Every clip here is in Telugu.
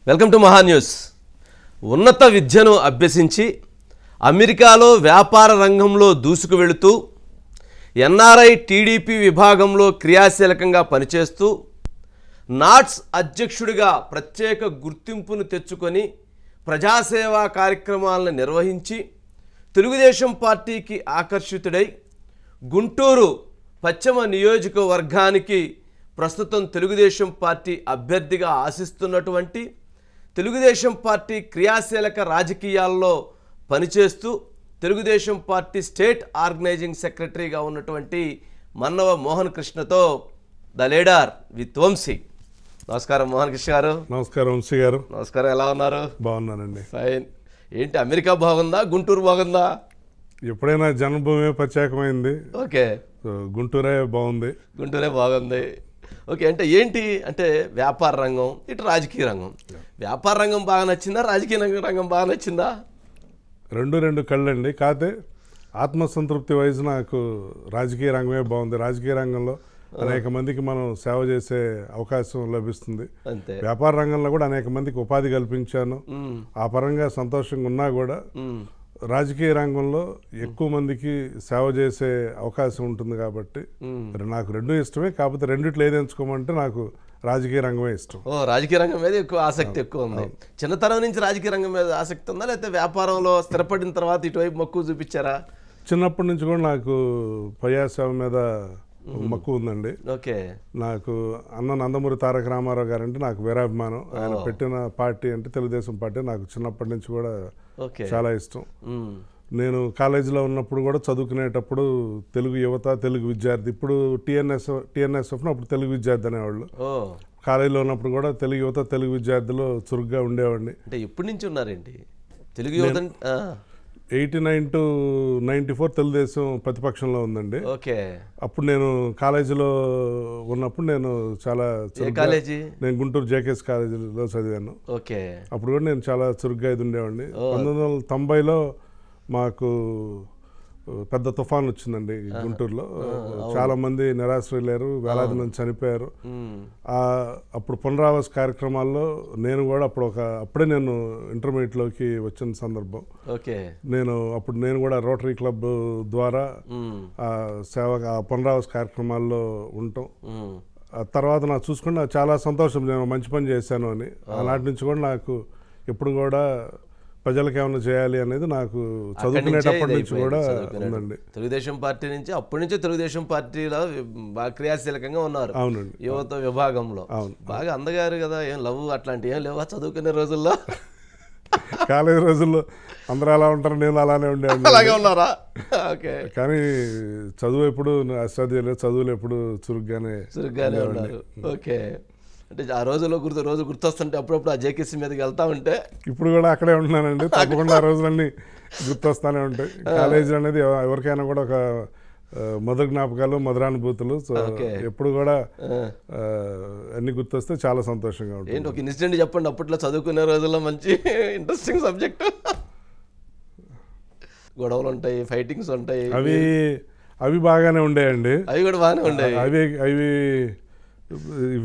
వెల్కమ్ టు మహా న్యూస్. ఉన్నత విద్యను అభ్యసించి అమెరికాలో వ్యాపార రంగంలో దూసుకు వెళుతూ ఎన్ఆర్ఐ టీడీపీ విభాగంలో క్రియాశీలకంగా పనిచేస్తూ నాట్స్ అధ్యక్షుడిగా ప్రత్యేక గుర్తింపును తెచ్చుకొని ప్రజాసేవా కార్యక్రమాలను నిర్వహించి తెలుగుదేశం పార్టీకి ఆకర్షితుడై గుంటూరు పశ్చిమ నియోజకవర్గానికి ప్రస్తుతం తెలుగుదేశం పార్టీ అభ్యర్థిగా ఆశిస్తున్నటువంటి తెలుగుదేశం పార్టీ క్రియాశీలక రాజకీయాల్లో పనిచేస్తూ తెలుగుదేశం పార్టీ స్టేట్ ఆర్గనైజింగ్ సెక్రటరీగా ఉన్నటువంటి మన్నవ మోహన్ కృష్ణతో ద లీడర్ విత్ వంశీ. నమస్కారం మోహన్ కృష్ణ గారు. నమస్కారం వంశీ గారు. నమస్కారం, ఎలా ఉన్నారు? బాగున్నానండి. ఫైన్. ఏంటి అమెరికా బాగుందా, గుంటూరు బాగుందా? ఎప్పుడైనా జన్మభూమి ప్రత్యేకమైంది. ఓకే, గుంటూరే బాగుంది. గుంటూరే బాగుంది. ఓకే, అంటే ఏంటి అంటే వ్యాపార రంగం, ఇటు రాజకీయ రంగం. వ్యాపార రంగం బాగా నచ్చిందా, రాజకీయ రంగం బాగా నచ్చిందా? రెండు కళ్ళండి. కాకపోతే ఆత్మసంతృప్తి వయసు నాకు రాజకీయ రంగమే బాగుంది. రాజకీయ రంగంలో అనేక మందికి మనం సేవ చేసే అవకాశం లభిస్తుంది. వ్యాపార రంగంలో కూడా అనేక మందికి ఉపాధి కల్పించాను. ఆ పరంగా సంతోషంగా ఉన్నా కూడా రాజకీయ రంగంలో ఎక్కువ మందికి సేవ చేసే అవకాశం ఉంటుంది కాబట్టి నాకు రెండు ఇష్టమే. కాకపోతే రెండిట్లో ఏది ఎంచుకోమంటే నాకు రాజకీయ రంగమే ఇష్టం. రాజకీయ రంగం మీద ఎక్కువ ఆసక్తి ఎక్కువ ఉంది. చిన్నతనం నుంచి రాజకీయ రంగం మీద ఆసక్తి ఉందా, లేకపోతే వ్యాపారంలో స్థిరపడిన తర్వాత ఇటువైపు మక్కువ చూపించారా? చిన్నప్పటి నుంచి కూడా నాకు ప్రజాసేవ మీద మక్కువ ఉందండి. ఓకే, నాకు అన్న నందమూరి తారక రామారావు గారు అంటే నాకు వీరాభిమానం. ఆయన పెట్టిన పార్టీ అంటే తెలుగుదేశం పార్టీ నాకు చిన్నప్పటి నుంచి కూడా చాలా ఇష్టం. నేను కాలేజీలో ఉన్నప్పుడు కూడా చదువుకునేటప్పుడు తెలుగు యువత, తెలుగు విద్యార్థి, ఇప్పుడు టీఎన్ఎస్ఎఫ్ అప్పుడు తెలుగు విద్యార్థి అనేవాళ్ళు. కాలేజీలో ఉన్నప్పుడు కూడా తెలుగు యువత, తెలుగు విద్యార్థిలో చురుగ్గా ఉండేవాడిని. అంటే ఎప్పటి నుంచి ఉన్నారేంటి తెలుగు యువత? 89 to 94 తెలుగుదేశం ప్రతిపక్షంలో ఉందండి. ఓకే, అప్పుడు నేను కాలేజీలో ఉన్నప్పుడు నేను చాలా నేను గుంటూరు జేకేఎస్ కాలేజీలో చదివాను. ఓకే, అప్పుడు కూడా నేను చాలా చురుగ్గా ఇది ఉండేవాడిని. 1990లో మాకు పెద్ద తుఫాన్ వచ్చిందండి గుంటూరులో. చాలా మంది నిరాశ్రయులయ్యారు, వేలాది మంది చనిపోయారు. అప్పుడు పునరావాస కార్యక్రమాల్లో నేను కూడా అప్పుడే నేను ఇంటర్మీడియట్లోకి వచ్చిన సందర్భం. నేను కూడా రోటరీ క్లబ్ ద్వారా పునరావాస కార్యక్రమాల్లో ఉంటాం. తర్వాత నాకు చూసుకుంటే చాలా సంతోషం, నేను మంచి పని చేశాను అని. ఆనాటి నుంచి కూడా నాకు ఎప్పుడు కూడా ప్రజలకు ఏమైనా చేయాలి అనేది నాకు చదువుకునేటప్పటి నుంచి కూడా ఉందండి. తెలుగుదేశం పార్టీ నుంచి అప్పటి నుంచి తెలుగుదేశం పార్టీలో బాగా క్రియాశీలకంగా ఉన్నారు. అవునండి, యువత విభాగంలో. బాగా అందగారు కదా, ఏం లవ్ అట్లాంటి ఏం లేవా చదువుకునే రోజుల్లో? కాలేజీ రోజుల్లో అందరూ అలా ఉంటారు, నేను అలానే ఉండేవాడిని. అలాగే ఉన్నారా? ఓకే, కానీ చదువు ఎప్పుడు అశ్రద్ధ, చదువులు ఎప్పుడు చురుగ్గానే ఉన్నారు. ఓకే, అంటే ఆ రోజుల్లో రోజు గుర్తొస్తుంటే అప్పుడప్పుడు ఆ జేకేసీ మీదకి వెళ్తా ఉంటే? ఇప్పుడు కూడా అక్కడే ఉంటున్నానండి. తప్పకుండా ఆ రోజులన్నీ గుర్తొస్తానే ఉంటాయి. కాలేజీ అనేది ఎవరికైనా కూడా ఒక మధుర జ్ఞాపకాలు, మధురానుభూతులు. సో ఎప్పుడు కూడా అన్ని గుర్తొస్తే చాలా సంతోషంగా ఉంటుంది. ఏంటి ఒక ఇన్సిడెంట్ చెప్పండి, అప్పట్లో చదువుకునే రోజుల్లో మంచి ఇంట్రెస్టింగ్ సబ్జెక్ట్. గొడవలు ఉంటాయి, ఫైటింగ్స్ ఉంటాయి, అవి బాగానే ఉండేయండి. అవి కూడా బాగానే ఉండేవి. అవి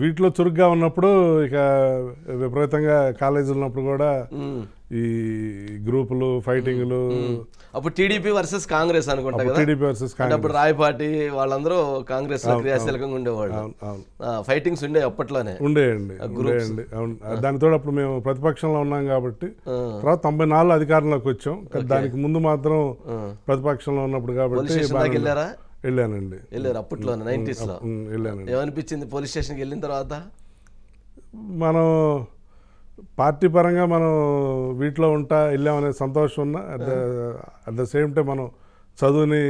వీటిలో చురుగ్గా ఉన్నప్పుడు ఇక విపరీతంగా కాలేజీలో ఉన్నప్పుడు కూడా ఈ గ్రూపులు, ఫైటింగ్లు. అప్పుడు టీడీపీ వర్సెస్ కాంగ్రెస్ అనుకుంటా కదా. TDP versus Congress. అప్పుడు రాయపాటి వాళ్ళందరూ కాంగ్రెస్ క్రియాశీలకంగా ఉండేవాళ్ళు. ఫైటింగ్స్ ఉండే అప్పట్లోనే ఉండేయండి. అవును, దానితో అప్పుడు మేము ప్రతిపక్షంలో ఉన్నాం కాబట్టి. తర్వాత 94 అధికారంలోకి వచ్చాం. దానికి ముందు మాత్రం ప్రతిపక్షంలో ఉన్నప్పుడు కాబట్టి వెళ్ళానండి. వెళ్ళారు అప్పట్లో 90s లో? వెళ్ళానండి. ఏమనిపించింది పోలీస్ స్టేషన్కి వెళ్ళిన తర్వాత? మనం పార్టీ పరంగా మనం వీటిలో వెళ్ళామనే సంతోషం ఉన్నా అట్ ద సేమ్ టైం మనం చదువుని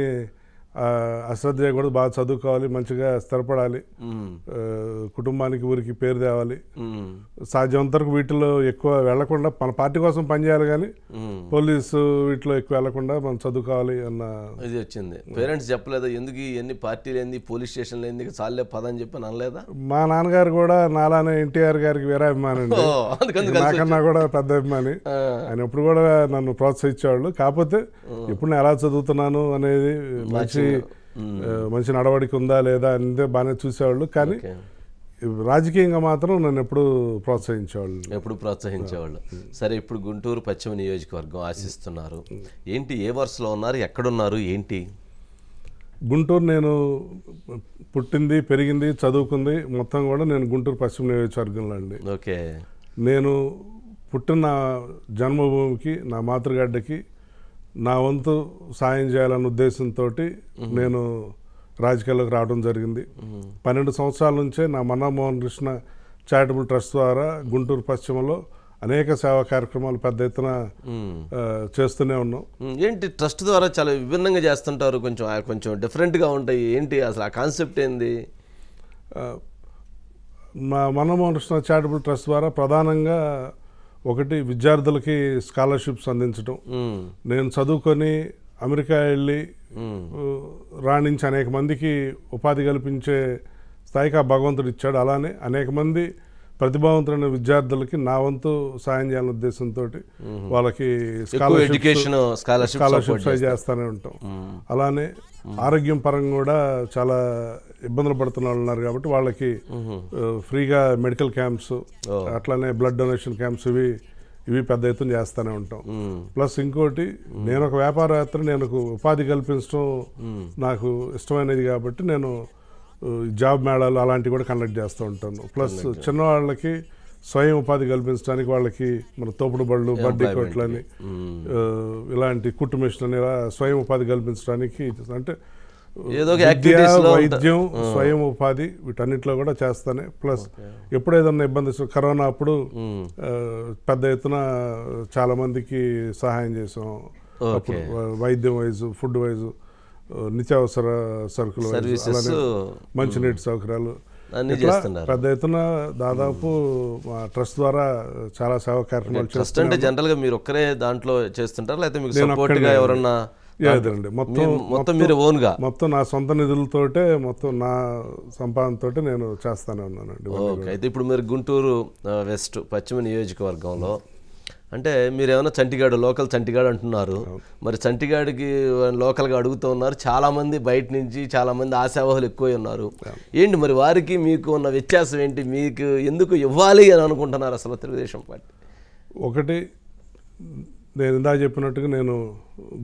అశ్రద్ధ చేయకూడదు. బాగా చదువుకోవాలి, మంచిగా స్థిరపడాలి, కుటుంబానికి, ఊరికి పేరు తేవాలి. సాధ్యమంత వరకు వీటిలో ఎక్కువ వెళ్లకుండా మన పార్టీ కోసం పనిచేయాలి, కానీ పోలీసు వీటిలో ఎక్కువ వెళ్లకుండా మనం చదువుకోవాలి అన్న ఇది వచ్చింది. పేరెంట్స్ చెప్పలేదా ఎందుకు ఎన్ని పార్టీలు ఏంది, పోలీస్ స్టేషన్లు ఏంది, చాలే పదని చెప్పి అనలేదా? మా నాన్నగారు కూడా నాలానే ఎన్టీఆర్ గారికి వీరాభిమాని అండి. నాకన్నా కూడా పెద్ద అభిమాని. ఆయన ఎప్పుడు కూడా నన్ను ప్రోత్సహించేవాళ్ళు. కాకపోతే ఇప్పుడు నేను ఎలా చదువుతున్నాను అనేది, మంచి నడవడిక ఉందా లేదా అనేది బాగానే చూసేవాళ్ళు. కానీ రాజకీయంగా మాత్రం నన్ను ఎప్పుడు ప్రోత్సహించేవాళ్ళు. సరే, ఇప్పుడు గుంటూరు పశ్చిమ నియోజకవర్గం ఆశిస్తున్నారు. ఏంటి, ఏ వరుసలో ఉన్నారు, ఎక్కడున్నారు, ఏంటి? గుంటూరు నేను పుట్టింది, పెరిగింది, చదువుకుంది మొత్తం కూడా నేను గుంటూరు పశ్చిమ నియోజకవర్గంలో అండి. ఓకే. నేను పుట్టిన జన్మభూమికి, నా మాతృగడ్డకి నా వంతు సాయం చేయాలన్న ఉద్దేశంతో నేను రాజకీయాల్లోకి రావడం జరిగింది. 12 సంవత్సరాల నుంచే నా మన్మోహన్ కృష్ణ చారిటబుల్ ట్రస్ట్ ద్వారా గుంటూరు పశ్చిమలో అనేక సేవా కార్యక్రమాలు పెద్ద ఎత్తున చేస్తూనే ఉన్నాం. ఏంటి, ట్రస్ట్ ద్వారా చాలా విభిన్నంగా చేస్తుంటారు, కొంచెం డిఫరెంట్గా ఉంటాయి. ఏంటి అసలు ఆ కాన్సెప్ట్ ఏంది? మా మన్మోహన్ కృష్ణ చారిటబుల్ ట్రస్ట్ ద్వారా ప్రధానంగా ఒకటి విద్యార్థులకి స్కాలర్షిప్స్ అందించడం. నేను చదువుకొని అమెరికా వెళ్ళి రాణించి అనేక మందికి ఉపాధి కల్పించే స్థాయికి ఆ భగవంతుడు ఇచ్చాడు. అలానే అనేక మంది ప్రతిభావంతులైన విద్యార్థులకి నా వంతు సాయం చేయాలనే ఉద్దేశంతో వాళ్ళకి స్కాలర్షిప్స్ చేస్తూనే ఉంటాం. అలానే ఆరోగ్యం పరంగా కూడా చాలా ఇబ్బందులు పడుతున్న వాళ్ళు ఉన్నారు కాబట్టి వాళ్ళకి ఫ్రీగా మెడికల్ క్యాంప్స్, అట్లానే బ్లడ్ డొనేషన్ క్యాంప్స్ ఇవి పెద్ద ఎత్తున చేస్తూనే ఉంటాం. ప్లస్ ఇంకోటి, నేను ఒక వ్యాపారవేత్త, నేను ఉపాధి కల్పించడం నాకు ఇష్టమైనది కాబట్టి నేను జాబ్ మేళాలు అలాంటివి కూడా కండక్ట్ చేస్తూ ఉంటాను. ప్లస్ చిన్నవాళ్ళకి స్వయం ఉపాధి కల్పించడానికి వాళ్ళకి మన తోపుడు బళ్ళు, బడ్డీ కొట్లని, ఇలాంటి కుట్టు మిషన్లని స్వయం ఉపాధి కల్పించడానికి, అంటే విద్య, వైద్యం, స్వయం ఉపాధి వీటన్నిటిలో కూడా చేస్తానే. ప్లస్ ఎప్పుడు ఏదన్నా ఇబ్బంది, కరోనా అప్పుడు పెద్ద ఎత్తున చాలా మందికి సహాయం చేసాం. అప్పుడు వైద్యం వైజు, ఫుడ్ వైజు, నిత్యావసర సరుకులు, మంచినీటి సౌకర్యాలు పెద్ద ఎత్తున దాదాపు మా ట్రస్ట్ ద్వారా చాలా సేవా కార్యక్రమాలు చేస్తుంటే. జనరల్ గా మీరు ఒక్కరే దాంట్లో చేస్తుంటారు, లేకపోతే మీకు సపోర్ట్ గా ఎవరన్నా? లేదండి, మొత్తం నా సొంత నిధులతోటే, మొత్తం నా సంపాదనతోటే నేను చేస్తానే ఉన్నానండి. అయితే ఇప్పుడు మీరు గుంటూరు వెస్ట్ పశ్చిమ నియోజకవర్గంలో అంటే మీరు ఏమైనా చంటిగాడు, లోకల్ చంటిగాడు అంటున్నారు. మరి చంటిగాడికి లోకల్గా అడుగుతూ ఉన్నారు చాలామంది, బయట నుంచి చాలామంది ఆశావాహులు ఎక్కువ ఉన్నారు. ఏంటి మరి వారికి మీకు ఉన్న వ్యత్యాసం ఏంటి? మీకు ఎందుకు ఇవ్వాలి అని అనుకుంటున్నారు అసలు తెలుగుదేశం పార్టీ? ఒకటి, నేను ఇందాక చెప్పినట్టుగా నేను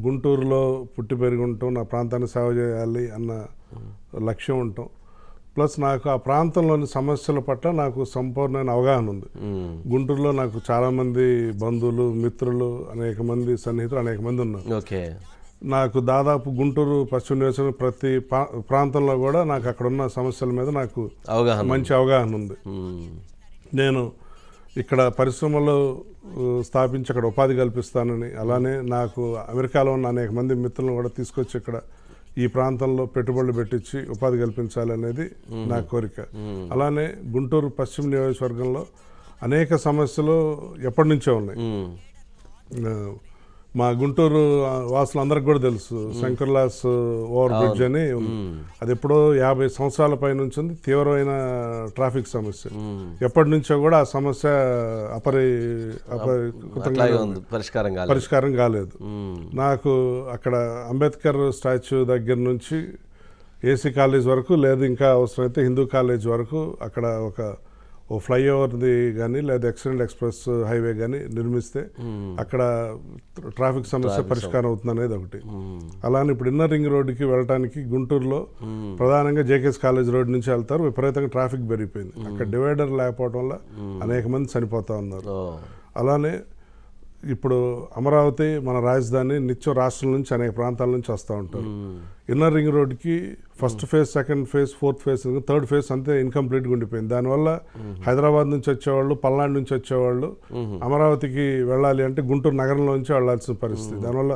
గుంటూరులో పుట్టి పెరిగి ఉంటాం, నా ప్రాంతాన్ని సేవ చేయాలి అన్న లక్ష్యం ఉంటాం. ప్లస్ నాకు ఆ ప్రాంతంలోని సమస్యల పట్ల నాకు సంపూర్ణమైన అవగాహన ఉంది. గుంటూరులో నాకు చాలామంది బంధువులు, మిత్రులు, అనేక మంది సన్నిహితులు అనేక మంది ఉన్నారు. నాకు దాదాపు గుంటూరు పశ్చిమ నియోజకవర్గం ప్రతి ప్రాంతంలో కూడా నాకు అక్కడ ఉన్న సమస్యల మీద నాకు మంచి అవగాహన ఉంది. నేను ఇక్కడ పరిశ్రమలు స్థాపించి అక్కడ ఉపాధి కల్పిస్తానని, అలానే నాకు అమెరికాలో ఉన్న అనేక మంది మిత్రులను కూడా తీసుకొచ్చి ఇక్కడ ఈ ప్రాంతంలో పెట్టుబడులు పెట్టించి ఉపాధి కల్పించాలనేది నా కోరిక. అలానే గుంటూరు పశ్చిమ నియోజకవర్గంలో అనేక సమస్యలు ఎప్పటి నుంచో ఉన్నాయి. మా గుంటూరు వాసులందరికీ కూడా తెలుసు, శంకర్లాస్ ఓవర్ బ్రిడ్జ్ అని అది ఎప్పుడో 50 సంవత్సరాల పై నుంచి ఉంది. తీవ్రమైన ట్రాఫిక్ సమస్య. ఎప్పటి నుంచో కూడా ఆ సమస్య పరిష్కారం కాలేదు. నాకు అక్కడ అంబేద్కర్ స్టాచ్యూ దగ్గర నుంచి ఏసీ కాలేజ్ వరకు, లేదు ఇంకా అవసరమైతే హిందూ కాలేజ్ వరకు అక్కడ ఓ ఫ్లైఓవర్ది కానీ లేదా ఎక్సలెంట్ ఎక్స్ప్రెస్ హైవే కానీ నిర్మిస్తే అక్కడ ట్రాఫిక్ సమస్య పరిష్కారం అవుతుంది అనేది ఒకటి. అలానే ఇప్పుడు ఇన్నర్ రింగ్ రోడ్డుకి వెళ్ళడానికి గుంటూరులో ప్రధానంగా జేకేఎస్ కాలేజ్ రోడ్ నుంచి వెళ్తారు, విపరీతంగా ట్రాఫిక్ పెరిగిపోయింది. అక్కడ డివైడర్ లేకపోవడం వల్ల అనేక మంది చనిపోతూ ఉన్నారు. అలానే ఇప్పుడు అమరావతి మన రాజధాని, నిత్యం రాష్ట్రం నుంచి అనేక ప్రాంతాల నుంచి వస్తూ ఉంటారు. ఇన్నర్ రింగ్ రోడ్కి first phase, second phase, fourth phase, third phase అంతే ఇన్కంప్లీట్గా ఉండిపోయింది. దానివల్ల హైదరాబాద్ నుంచి వచ్చేవాళ్ళు, పల్నాడు నుంచి వచ్చేవాళ్ళు అమరావతికి వెళ్ళాలి అంటే గుంటూరు నగరంలో నుంచి వెళ్లాల్సిన పరిస్థితి. దానివల్ల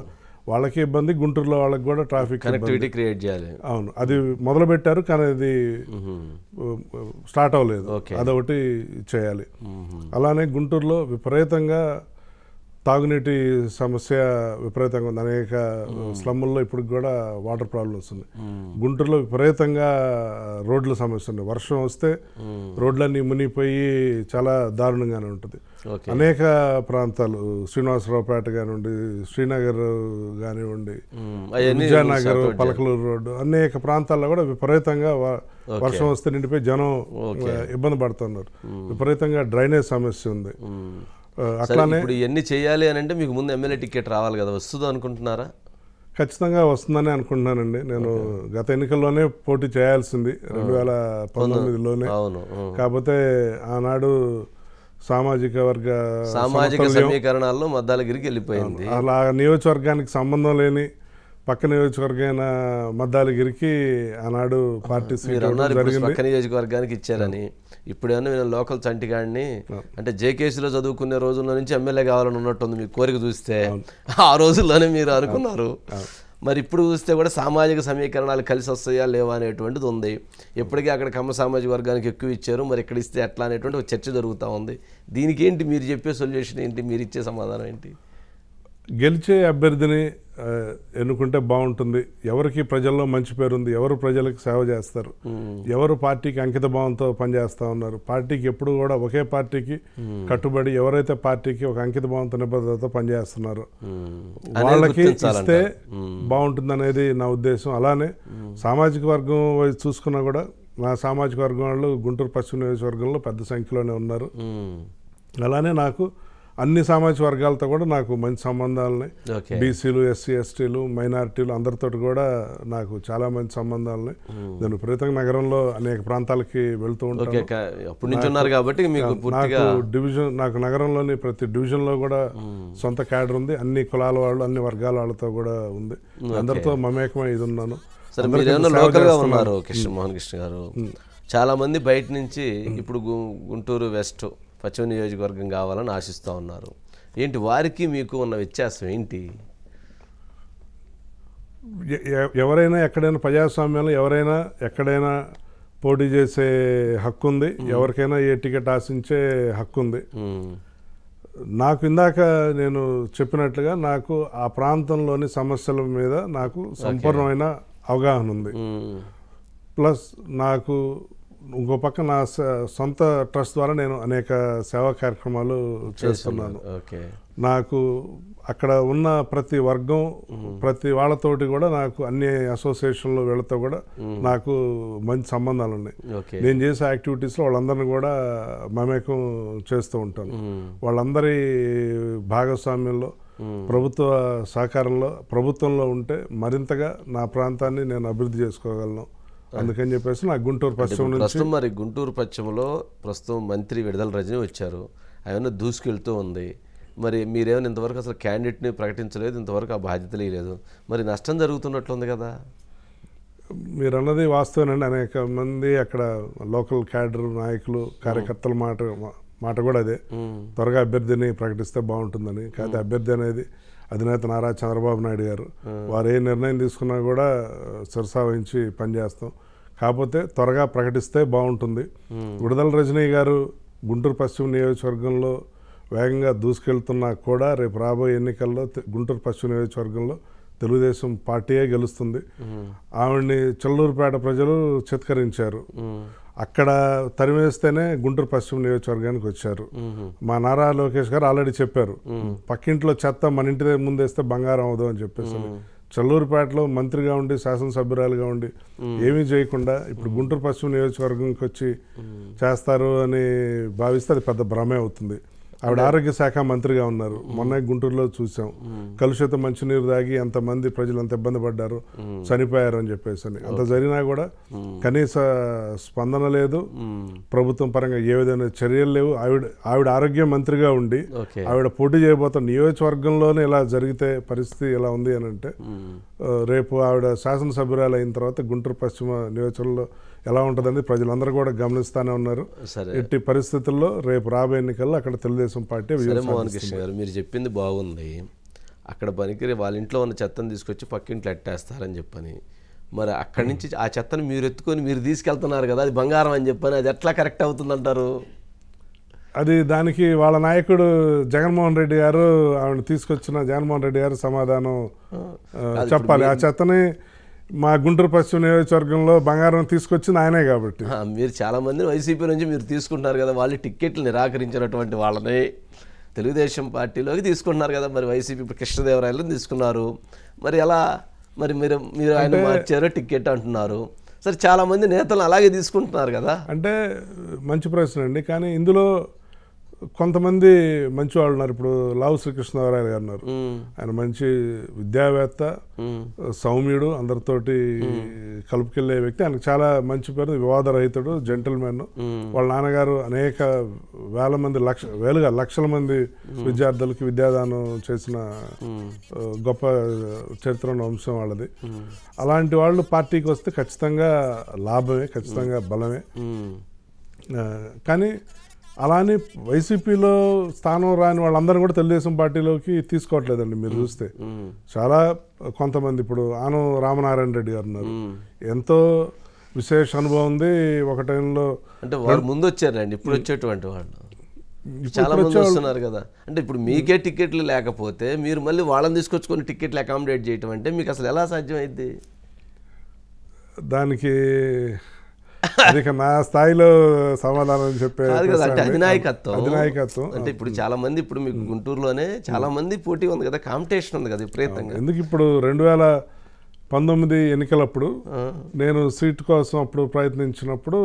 వాళ్ళకి ఇబ్బంది, గుంటూరులో వాళ్ళకి కూడా ట్రాఫిక్ కనెక్టివిటీ క్రియేట్ చేయాలి. అవును, అది మొదలు పెట్టారు కానీ అది స్టార్ట్ అవ్వలేదు. అదొకటి చేయాలి. అలానే గుంటూరులో విపరీతంగా తాగునీటి సమస్య విపరీతంగా ఉంది. అనేక స్లమ్ముల్లో ఇప్పుడు కూడా వాటర్ ప్రాబ్లమ్స్ ఉన్నాయి. గుంటూరులో విపరీతంగా రోడ్ల సమస్య ఉంది. వర్షం వస్తే రోడ్లన్నీ మునిగిపోయి చాలా దారుణంగానే ఉంటుంది. అనేక ప్రాంతాలు శ్రీనివాసరావుపేట కానివ్వండి, శ్రీనగర్ కానివ్వండి, విజయనగర్, పలకలూరు రోడ్డు, అనేక ప్రాంతాల్లో కూడా విపరీతంగా వర్షం వస్తే నిండిపోయి జనం ఇబ్బంది పడుతున్నారు. విపరీతంగా డ్రైనేజ్ సమస్య ఉంది. అట్లానే ఇప్పుడు ఇవన్నీ చేయాలి అని అంటే మీకు ముందు ఎమ్మెల్యే టికెట్ రావాలి కదా, వస్తుందో అనుకుంటున్నారా? ఖచ్చితంగా వస్తుందని అనుకుంటున్నానండి. నేను గత ఎన్నికల్లోనే పోటీ చేయాల్సింది 2019లోనే. కాకపోతే ఆనాడు సామాజిక సమీకరణాల్లో మద్దాలగిరికి వెళ్ళిపోయింది. అలా నియోజకవర్గానికి సంబంధం లేని పక్క నియోజకవర్గమైన మద్దాలగిరికి ఆనాడు పార్టీ పక్క నియోజకవర్గానికి ఇచ్చారని. ఇప్పుడేమన్నా నేను లోకల్ చంటిగాడిని అంటే జేకేసీలో చదువుకునే రోజుల్లో నుంచి ఎమ్మెల్యే కావాలని ఉన్నట్టుంది మీ కోరిక చూస్తే. ఆ రోజుల్లోనే మీరు అనుకున్నారు. మరి ఇప్పుడు చూస్తే కూడా సామాజిక సమీకరణాలు కలిసి వస్తాయా లేవా అనేటువంటిది ఉంది. ఎప్పటికీ అక్కడ కమ్మ సామాజిక వర్గానికి ఎక్కువ ఇచ్చారు, మరి ఇక్కడ ఇస్తే ఎట్లా అనేటువంటి ఒక చర్చ జరుగుతూ ఉంది. దీనికి ఏంటి మీరు చెప్పే సొల్యూషన్ ఏంటి, మీరు ఇచ్చే సమాధానం ఏంటి? గెలిచే అభ్యర్థిని ఎన్నుకుంటే బాగుంటుంది. ఎవరికి ప్రజల్లో మంచి పేరుంది, ఎవరు ప్రజలకు సేవ చేస్తారు, ఎవరు పార్టీకి అంకిత భావంతో పనిచేస్తూ ఉన్నారు, పార్టీకి ఎప్పుడు కూడా ఒకే పార్టీకి కట్టుబడి ఎవరైతే పార్టీకి ఒక అంకిత భావంతో నిబద్ధతతో పనిచేస్తున్నారో వాళ్ళకి ఇస్తే బాగుంటుంది అనేది నా ఉద్దేశం. అలానే సామాజిక వర్గం చూసుకున్నా కూడా నా సామాజిక వర్గం వాళ్ళు గుంటూరు పశ్చిమ నియోజకవర్గంలో పెద్ద సంఖ్యలోనే ఉన్నారు. అలానే నాకు అన్ని సామాజిక వర్గాలతో కూడా నాకు మంచి సంబంధాలని, బీసీలు, ఎస్సీ, ఎస్టీలు, మైనారిటీలు అందరితో కూడా నాకు చాలా మంచి సంబంధాలని. నేను విపరీతంగా నగరంలో అనేక ప్రాంతాలకి వెళ్తూ ఉంటాను. నాకు నగరంలోని ప్రతి డివిజన్లో కూడా సొంత క్యాడర్ ఉంది. అన్ని కులాల వాళ్ళు, అన్ని వర్గాల వాళ్ళతో కూడా ఉంది. అందరితో మమేకమై ఇది ఉన్నాను. కృష్ణమోహన్ కృష్ణ గారు, చాలా మంది బయట నుంచి ఇప్పుడు గుంటూరు వెస్ట్ పశ్చిమ నియోజకవర్గం కావాలని ఆశిస్తూ ఉన్నారు. ఏంటి వారికి మీకు ఉన్న వ్యత్యాసం ఏంటి? ఎవరైనా ఎక్కడైనా ప్రజాస్వామ్యంలో ఎవరైనా ఎక్కడైనా పోటీ చేసే హక్కు ఉంది. ఎవరికైనా ఏ టికెట్ ఆశించే హక్కు ఉంది. నాకు ఇందాక నేను చెప్పినట్లుగా నాకు ఆ ప్రాంతంలోని సమస్యల మీద నాకు సంపూర్ణమైన అవగాహన ఉంది. ప్లస్ నాకు ఇంకో పక్క నా సొంత ట్రస్ట్ ద్వారా నేను అనేక సేవా కార్యక్రమాలు చేస్తున్నాను. నాకు అక్కడ ఉన్న ప్రతి వర్గం, ప్రతి వాళ్ళతోటి కూడా నాకు అన్ని అసోసియేషన్లు వీళ్ళతో కూడా నాకు మంచి సంబంధాలు ఉన్నాయి. నేను చేసే యాక్టివిటీస్లో వాళ్ళందరినీ కూడా మమేకం చేస్తూ ఉంటాను. వాళ్ళందరి భాగస్వామ్యంలో, ప్రభుత్వ సహకారంలో, ప్రభుత్వంలో ఉంటే మరింతగా నా ప్రాంతాన్ని నేను అభివృద్ధి చేసుకోగలను. అందుకని చెప్పేసి నాకు గుంటూరు పశ్చిమ నుంచి మరి గుంటూరు పశ్చిమలో ప్రస్తుతం మంత్రి విడుదల రజని వచ్చారు. ఏమైనా దూసుకెళ్తూ ఉంది. మరి మీరేమైనా ఇంతవరకు అసలు క్యాండిడేట్ని ప్రకటించలేదు, ఇంతవరకు ఆ బాధ్యతలు లేదు. మరి నష్టం జరుగుతున్నట్లుంది కదా? మీరు అన్నది వాస్తవేనండి. అనేక మంది అక్కడ లోకల్ క్యాడర్ నాయకులు, కార్యకర్తల మాట కూడా అదే, త్వరగా అభ్యర్థిని ప్రకటిస్తే బాగుంటుందని. కాదు, అభ్యర్థి అనేది అధినేత నారా చంద్రబాబు నాయుడు గారు. వారు ఏ నిర్ణయం తీసుకున్నా కూడా శిరసా వహించి పనిచేస్తాం. కాకపోతే త్వరగా ప్రకటిస్తే బాగుంటుంది. విడుదల రజనీ గారు గుంటూరు పశ్చిమ నియోజకవర్గంలో వేగంగా దూసుకెళ్తున్నా కూడా రేపు రాబోయే ఎన్నికల్లో గుంటూరు పశ్చిమ నియోజకవర్గంలో తెలుగుదేశం పార్టీయే గెలుస్తుంది. ఆవిడ్ని చెల్లూరుపేట ప్రజలు చిత్కరించారు. అక్కడ తరిమేస్తేనే గుంటూరు పశ్చిమ నియోజకవర్గానికి వచ్చారు. మా నారా లోకేష్ గారు ఆల్రెడీ చెప్పారు, పక్కింట్లో చెత్త మన ఇంటి ముందేస్తే బంగారం అవదు అని చెప్పేసి. చెల్లూరుపేటలో మంత్రిగా ఉండి, శాసనసభ్యురాలుగా ఉండి ఏమీ చేయకుండా ఇప్పుడు గుంటూరు పశ్చిమ నియోజకవర్గంకి వచ్చి చేస్తారు అని భావిస్తే అది పెద్ద భ్రమే అవుతుంది. ఆవిడ ఆరోగ్య శాఖ మంత్రిగా ఉన్నారు. మొన్న గుంటూరులో చూసాం, కలుషిత మంచినీరు తాగి ఎంతమంది ప్రజలు ఎంత ఇబ్బంది పడ్డారు, చనిపోయారు అని చెప్పేసి. అంత జరిగినా కూడా కనీస స్పందన లేదు. ప్రభుత్వం పరంగా ఏ విధమైన చర్యలు లేవు. ఆవిడ ఆరోగ్య మంత్రిగా ఉండి ఆవిడ పోటీ చేయబోతున్న నియోజకవర్గంలోనే ఇలా జరిగితే పరిస్థితి ఎలా ఉంది అని అంటే, రేపు ఆవిడ శాసనసభ్యురాలు అయిన తర్వాత గుంటూరు పశ్చిమ నియోజకవర్గంలో ఎలా ఉంటుందని ప్రజలందరూ కూడా గమనిస్తూనే ఉన్నారు. ఎట్టి పరిస్థితుల్లో రేపు రాబోయే ఎన్నికల్లో అక్కడ తెలుగుదేశం పార్టీ. మోహన్ కృష్ణ గారు, మీరు చెప్పింది బాగుంది. అక్కడ పనికి వాళ్ళ ఇంట్లో ఉన్న చెత్తను తీసుకొచ్చి పక్కింట్లో ఎట్టేస్తారని చెప్పని, మరి అక్కడి నుంచి ఆ చెత్తను మీరు ఎత్తుకొని మీరు తీసుకెళ్తున్నారు కదా, అది బంగారం అని చెప్పని, అది ఎట్లా కరెక్ట్ అవుతుందంటారు? అది దానికి వాళ్ళ నాయకుడు జగన్మోహన్ రెడ్డి గారు ఆవిడ తీసుకొచ్చిన జగన్మోహన్ రెడ్డి గారు సమాధానం చెప్పాలి. ఆ చెత్తని మా గుంటూరు పశ్చిమ నియోజకవర్గంలో బంగారం తీసుకొచ్చింది ఆయనే కాబట్టి. మీరు చాలా మందిని వైసీపీ నుంచి మీరు తీసుకుంటున్నారు కదా, వాళ్ళు టిక్కెట్లు నిరాకరించినటువంటి వాళ్ళని తెలుగుదేశం పార్టీలోకి తీసుకుంటున్నారు కదా. మరి వైసీపీ ఇప్పుడు కృష్ణదేవరాయలను తీసుకున్నారు, మరి ఎలా మరి మీరు ఆయన మార్చారో టిక్కెట్ అంటున్నారు. సరే చాలా మంది నేతలు అలాగే తీసుకుంటున్నారు కదా. అంటే మంచి ప్రశ్న అండి. కానీ ఇందులో కొంతమంది మంచి వాళ్ళు ఉన్నారు. ఇప్పుడు లావు శ్రీకృష్ణదేవరాయలు గారు ఉన్నారు. ఆయన మంచి విద్యావేత్త, సౌమ్యుడు, అందరితోటి కలుపుకెళ్లే వ్యక్తి. ఆయనకు చాలా మంచి పేరు, వివాదరహితుడు, జెంటిల్మెన్. వాళ్ళ నాన్నగారు అనేక లక్షల మంది విద్యార్థులకి విద్యాదానం చేసిన గొప్ప చరిత్ర ఉన్న వంశం వాళ్ళది. అలాంటి వాళ్ళు పార్టీకి వస్తే ఖచ్చితంగా లాభమే, ఖచ్చితంగా బలమే. కానీ అలానే వైసీపీలో స్థానం రాని వాళ్ళందరూ కూడా తెలుగుదేశం పార్టీలోకి తీసుకోవట్లేదండి. మీరు చూస్తే చాలా కొంతమంది, ఇప్పుడు ఆనం రామనారాయణ రెడ్డి గారు ఉన్నారు, ఎంతో విశేష అనుభవం ఉంది. ఒక టైంలో అంటే వాళ్ళు ముందు వచ్చారండి, ఇప్పుడు వచ్చేటువంటి వాళ్ళు చాలా మంది వస్తున్నారు కదా. అంటే ఇప్పుడు మీకే టికెట్లు లేకపోతే మీరు మళ్ళీ వాళ్ళని తీసుకొచ్చుకొని టికెట్లు అకామిడేట్ చేయటం అంటే మీకు అసలు ఎలా సాధ్యమైంది? దానికి ఇక నా స్థాయిలో సమాధానం చెప్పే అధినాయకత్వం అంటే ఇప్పుడు చాలా మంది, ఇప్పుడు మీకు గుంటూరులోనే చాలా మంది పోటీ ఉంది కదా, కాంపిటీషన్ ఉంది కదా విపరీతంగా. ఎందుకు ఇప్పుడు 2019 ఎన్నికలప్పుడు నేను సీట్ కోసం అప్పుడు ప్రయత్నించినప్పుడు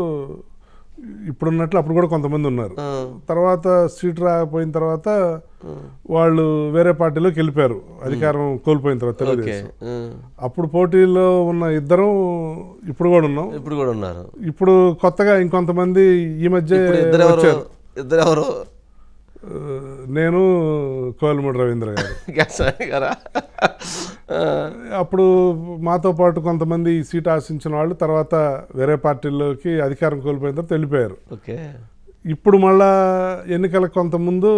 ఇప్పుడున్నట్లు అప్పుడు కూడా కొంతమంది ఉన్నారు. తర్వాత సీట్ రాకపోయిన తర్వాత వాళ్ళు వేరే పార్టీలోకి వెళ్ళిపోయారు, అధికారం కోల్పోయిన తర్వాత తెలుగుదేశం. అప్పుడు పోటీలో ఉన్న ఇద్దరం ఇప్పుడు కూడా ఉన్నారు. ఇప్పుడు కొత్తగా ఇంకొంతమంది ఈ మధ్య ఇద్దరు నేను కోయలమూడి రవీంద్ర గారు. అప్పుడు మాతో పాటు కొంతమంది ఈ సీట్ ఆశించిన వాళ్ళు తర్వాత వేరే పార్టీల్లోకి అధికారం కోల్పోయిన తర్వాత వెళ్ళిపోయారు. ఇప్పుడు మళ్ళా ఎన్నికలకు కొంత ముందు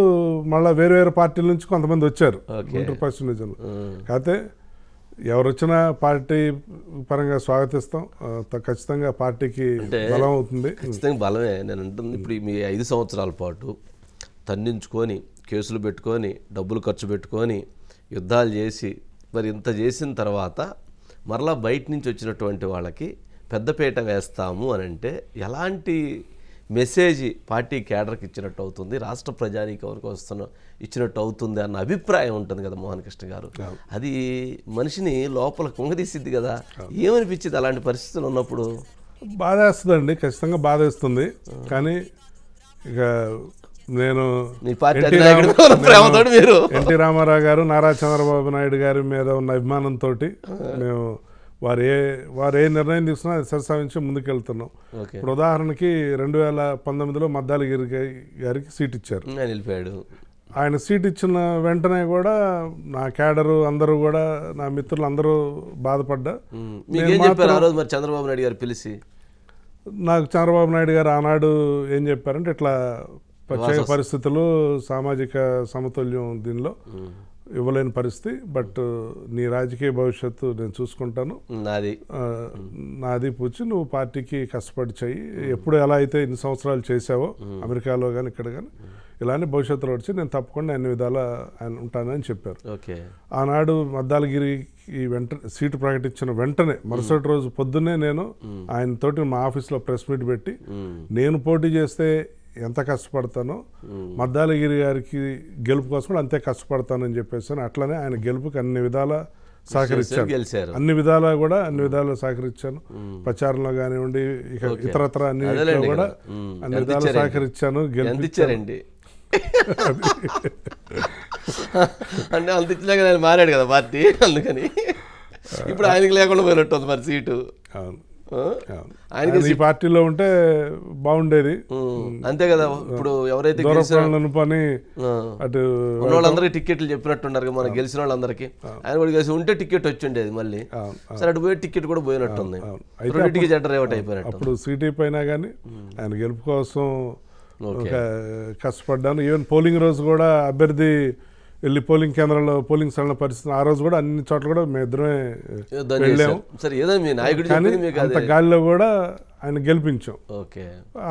మళ్ళా వేరే వేరే పార్టీల నుంచి కొంతమంది వచ్చారు గుంటూరు పశ్చిమ నియోజకవర్గంలో. కాకపోతే ఎవరు వచ్చినా పార్టీ పరంగా స్వాగతిస్తాం. ఖచ్చితంగా పార్టీకి బలం అవుతుంది. ఖచ్చితంగా బలమే నేను అంటుంది. ఇప్పుడు మీ 5 సంవత్సరాల పాటు తన్నించుకొని, కేసులు పెట్టుకొని, డబ్బులు ఖర్చు పెట్టుకొని, యుద్ధాలు చేసి, మరి ఇంత చేసిన తర్వాత మరలా బయట నుంచి వచ్చినటువంటి వాళ్ళకి పెద్దపీట వేస్తాము అని అంటే ఎలాంటి మెసేజ్ పార్టీ కేడర్కి ఇచ్చినట్టు అవుతుంది, రాష్ట్ర ప్రజానీకం వరకు ఇచ్చినట్టు అవుతుంది అన్న అభిప్రాయం ఉంటుంది కదా మోహన్ కృష్ణ గారు. అది మనిషిని లోపల కుంగదీసిద్ది కదా. ఏమనిపించింది అలాంటి పరిస్థితులు ఉన్నప్పుడు? బాధేస్తుందండి, ఖచ్చితంగా బాధేస్తుంది. కానీ ఇక నేను ఎన్టీ రామారావు గారు, నారా చంద్రబాబు నాయుడు గారి మీద ఉన్న అభిమానంతో మేము వారు ఏ నిర్ణయం తీసుకున్నా అది సరిసావించి ముందుకెళ్తున్నాం. ఇప్పుడు ఉదాహరణకి 2019లో మద్దాలగిరి గారికి సీట్ ఇచ్చారు, ఆయన సీట్ ఇచ్చిన వెంటనే కూడా నా క్యాడరు అందరూ కూడా, నా మిత్రులు అందరూ బాధపడ్డా. చంద్రబాబు నాయుడు గారు పిలిచి నాకు చంద్రబాబు నాయుడు గారు ఆనాడు ఏం చెప్పారంటే, ఇట్లా ప్రత్యేక పరిస్థితులు, సామాజిక సమతుల్యం దీనిలో ఇవ్వలేని పరిస్థితి, బట్ నీ రాజకీయ భవిష్యత్తు నేను చూసుకుంటాను, నాది పూచి నువ్వు పార్టీకి కష్టపడి చెయ్యి, ఎప్పుడు ఎలా అయితే ఇన్ని సంవత్సరాలు చేసావో అమెరికాలో కానీ ఇక్కడ కానీ ఇలానే భవిష్యత్తులో వచ్చి నేను తప్పకుండా అన్ని విధాలా ఆయన ఉంటానని చెప్పారు. ఆనాడు మద్దాలగిరి సీటు ప్రకటించిన వెంటనే మరుసటి రోజు పొద్దున్నే నేను ఆయనతోటి మా ఆఫీస్లో ప్రెస్ మీట్ పెట్టి, నేను పోటీ చేస్తే ఎంత కష్టపడతానో మద్దాలగిరి గారికి గెలుపు కోసం కూడా అంతే కష్టపడతానని చెప్పేసి, అట్లనే ఆయన గెలుపుకి అన్ని విధాలా సహకరించాను. అన్ని విధాలు సహకరించాను. ప్రచారంలో కానివ్వండి, ఇక ఇతరత్ర అన్ని కూడా అన్ని విధాలు సహకరించాను. గెలిపించారండి అంటే అంత ఇచ్చినాక నేను మారాడు కదా పార్టీ, అందుకని ఇప్పుడు ఆయనకి లేకుండా పోయినట్టుంది మరి సీటు. ఆయన ఈ పార్టీలో ఉంటే బాగుండేది, అంతే కదా. ఇప్పుడు ఎవరైతే పని అటు వాళ్ళందరికీ టికెట్లు చెప్పినట్టున్నారు, మనం గెలిచిన వాళ్ళందరికీ ఆయన కూడా కలిసి ఉంటే టికెట్ వచ్చి ఉండేది. మళ్ళీ సరే అటు పోయి టికెట్ కూడా పోయినట్టుంది, రెండింటికి జెండర్ రేవట్ అయిపోయినట్టు. అప్పుడు సీటీ పైన కానీ ఆయన గెలుపు కోసం కష్టపడ్డాను. ఈవెన్ పోలింగ్ రోజు కూడా అభ్యర్థి వెళ్ళి పోలింగ్ కేంద్రాల్లో పోలింగ్ స్థలంలో పరిస్థితి ఆ రోజు కూడా అన్ని చోట్ల కూడా మేము ఇద్దరమే వెళ్ళాము. కానీ అంత గాలిలో కూడా ఆయన గెలిపించాం. ఓకే,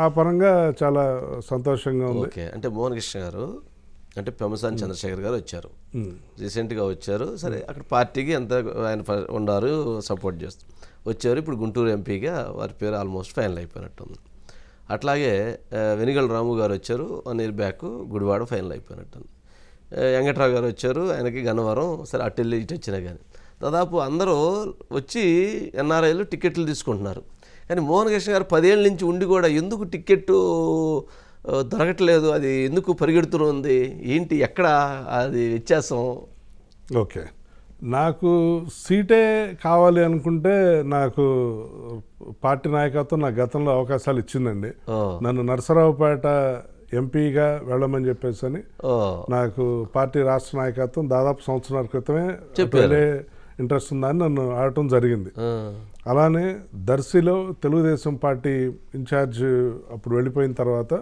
ఆ పరంగా చాలా సంతోషంగా ఉంది. ఓకే, అంటే మోహన్ కృష్ణ గారు అంటే పెమ్మసాని చంద్రశేఖర్ గారు వచ్చారు, రీసెంట్గా వచ్చారు. సరే, అక్కడ పార్టీకి ఎంత ఆయన ఉన్నారు, సపోర్ట్ చేస్తూ వచ్చారు. ఇప్పుడు గుంటూరు ఎంపీగా వారి పేరు ఆల్మోస్ట్ ఫైనల్ అయిపోయినట్టుంది. అట్లాగే వెనిగల్ రాము గారు వచ్చారు, 1 year బ్యాక్ గుడివాడ ఫైనల్ అయిపోయినట్టుంది. వెంకట్రావు గారు వచ్చారు, ఆయనకి గన్నవరం. సరే, అటు వెళ్ళి ఇటు వచ్చినా కానీ దాదాపు అందరూ వచ్చి ఎన్ఆర్ఐలు టికెట్లు తీసుకుంటున్నారు. కానీ మోహన్ కృష్ణ గారు 10 ఏళ్ళ నుంచి ఉండి కూడా ఎందుకు టికెట్టు దొరకట్లేదు, అది ఎందుకు పరిగెడుతుంది, ఏంటి, ఎక్కడ అది వ్యత్యాసం? ఓకే, నాకు సీటే కావాలి అనుకుంటే నాకు పార్టీ నాయకత్వం నా గతంలో అవకాశాలు ఇచ్చిందండి. నన్ను నరసరావుపేట ఎంపీగా వెళ్ళమని చెప్పేసి అని నాకు పార్టీ రాష్ట్ర నాయకత్వం దాదాపు సంవత్సరాల క్రితమే వేరే ఇంట్రెస్ట్ ఉందని నన్ను ఆడటం జరిగింది. అలానే దర్శిలో తెలుగుదేశం పార్టీ ఇన్ఛార్జ్ అప్పుడు వెళ్ళిపోయిన తర్వాత